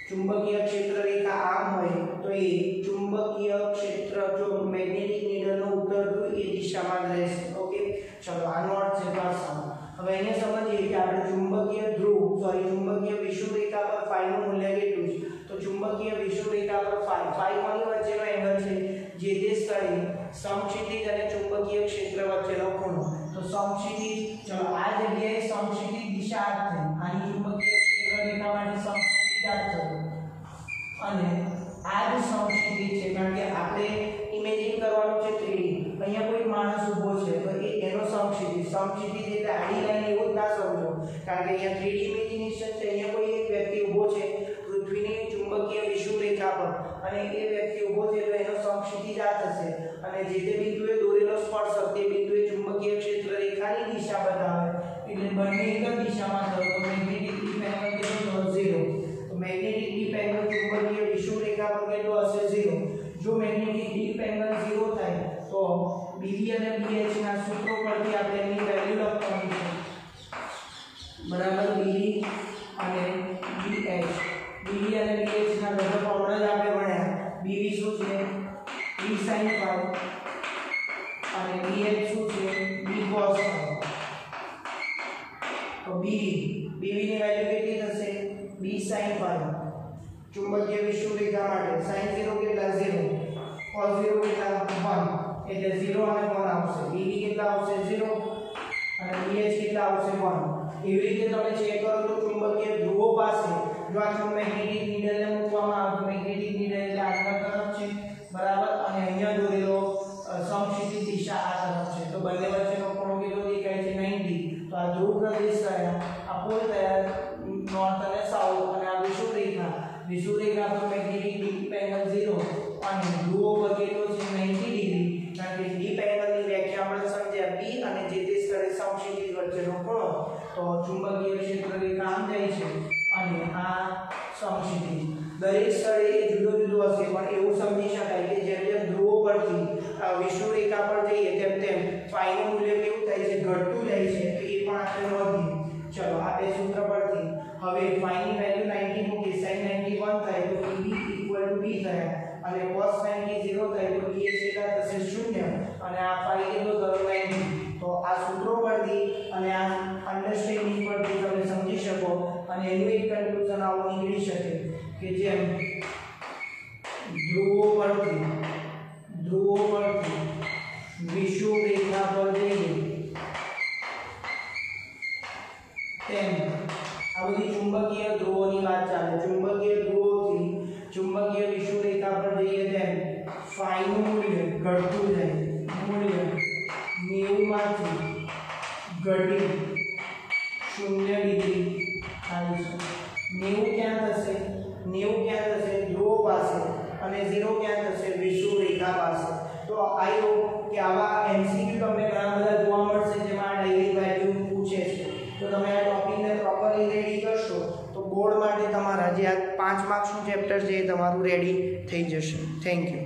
ચુંબકીય ક્ષેત્ર રેખા આમ હોય તો એ ચુંબકીય ક્ષેત્ર જો મેગ્નેટિક નીડલનો ઉત્તર ધ્રુવ એ દિશામાં રહેશે. ઓકે, ચલો આ નોટ છે પાછળ. હવે અહીંયા સમજીએ કે આપણે ચુંબકીય ચુંબકીય વિષુવરેખા પર phi નું મૂલ્ય કેટલું છે? તો ચુંબકીય વિષુવરેખા પર phi કોની વચ્ચેનો એંગલ છે? જે તે સ્થળે સમક્ષિતિજ અને ચુંબકીય ક્ષેત્ર વચ્ચેનો ખૂણો. તો સમક્ષિતિજ, ચલો આ જગ્યાએ સમક્ષિતિજ દિશા આ થઈ, આની ચુંબકીય ક્ષેત્ર રેખા માટે સમક્ષિતિજ આ થયું અને આ જ સમક્ષિતિજ છે, કારણ કે આપણે ઇમેજિન કરવાનું છે 3D. અહીંયા કોઈ માણસ ઊભો છે તો એ એનો સમક્ષિતિજ એટલે આડી લાઈન એવું જ ના સમજો, કારણ કે અહીંયા 3D ઇમેજિનેશન છે. અહીંયા કોઈ એક વ્યક્તિ ઊભો છે પૃથ્વીની ચુંબકીય વિષુવરેખા પર અને એ વ્યક્તિ ઊભો છે તો એનો સમક્ષિતિજ આ થશે અને જે તે બિંદુએ દોરેલો સ્પર્શક તે બિંદુએ ચુંબકીય ક્ષેત્ર રેખાની દિશા બતાવે, એટલે બંને એક જ દિશામાં થશે. તો મેગ્નેટિક ડીપ એંગલ કેટલો થશે? 0. તો મેગ્નેટિક ડીપ એંગલ ચુંબકીય વિષુવરેખા પર કેટલો હશે? 0. જો મેગ્નેટિક ડીપ એંગલ 0 થાય તો BB અને BH ના સૂત્રો પરથી આપણે એની વેલ્યુ લખવાની છે, બરાબર. BB અને BH, BB અને BH ના બધા ફોર્મ્યુલા જ આપણે ભણ્યા. BB શું છે? B sin phi અને BH શું છે? B cos phi. તો BB ની વેલ્યુ કેટલી થશે? B sin phi ચુંબકીય વિષુવરેખા માટે. sin 0 કેટલા? 0. cos 0 કેટલા? 1. એટલે 0 અને 1 આવશે. BB કેટલા આવશે? 0 અને BH કેટલા આવશે? 1. એવી રીતે તમે ચેક કરો તો ચુંબકીય ધ્રુવો પાસે જો આ મેગ્નેટિક નીડલને મૂકવામાં આવે, મેગ્નેટિક નીડલ એટલે આગળ તરફ છે, બરાબર, અને અહીંયા દોરેલો સમક્ષિતિજ દિશા આ તરફ છે, તો બંને વચ્ચેનો ખૂણો કેટલો દેખાય છે? 90. તો આ ધ્રુવ પ્રદેશ થયા, આ પોલ થયા નોર્થ અને સાઉથ, અને આ વિષુવરેખા પર મેગ્નેટિક ડીપ એંગલ 0 અને ધ્રુવો પર કેટલો છે? 90 ડિગ્રી. કારણ કે ડીપ એંગલની વ્યાખ્યા આપણે સમજ્યા B અને જે તે સ્થળે સમક્ષિતિજ વચ્ચેનો ખૂણો. તો ચુંબકીય ક્ષેત્ર રેખા આમ જાય છે અને આ સમક્ષિતિજ. દરેક સ્થળે એ જુદો જુદો હશે, પણ એવું સમજી શકાય કે જેમ જેમ ધ્રુવો પરથી વિષુવરેખા પર જઈએ તેમ તેમ phi નું મૂલ્ય કેવું થાય છે? ઘટતું જાય છે. તો એ પણ આપણે નોંધીએ. ચલો આ બે સૂત્ર પરથી હવે phi ની વેલ્યુ 90 મૂકી, sin 91 થાય તો BB = B થાય અને cos 90 0 થાય તો BH કેટલા થશે? 0 અને આ phi કેટલો થયો? 90. તો આ સૂત્રો પરથી અને આ અન્ડરસ્ટેન્ડિંગ પરથી તમે સમજી શકો અને એનું એક કન્ક્લુઝન આવું નીકળી શકે કે જેમ ધ્રુવો પરથી વિષુવરેખા પર જઈએ તેમ આ બધી ચુંબકીય ધ્રુવોની વાત ચાલે. ચુંબકીય ધ્રુવોથી ચુંબકીય વિષુવરેખા પર જઈએ તેમ phi નું મૂલ્ય ઘટતું જાય. મૂલ્ય 90 માંથી ઘટી 0 ડિગ્રી થાય છે. 90 ક્યાં થશે? ધ્રુવો પાસે અને 0 ક્યાં થશે? વિષુવરેખા પાસે. તો આઈ હોપ કે આવા MCQ તમને ઘણા બધા જોવા મળશે જેમાં ડાયરેક્ટ વેલ્યુ પૂછે છે. તો તમે આ ટોપિકને પ્રોપરલી રેડી કરશો તો બોર્ડ માટે તમારા જે આ 5 માર્ક્સનું ચેપ્ટર છે એ તમારું રેડી થઈ જશે. Thank you.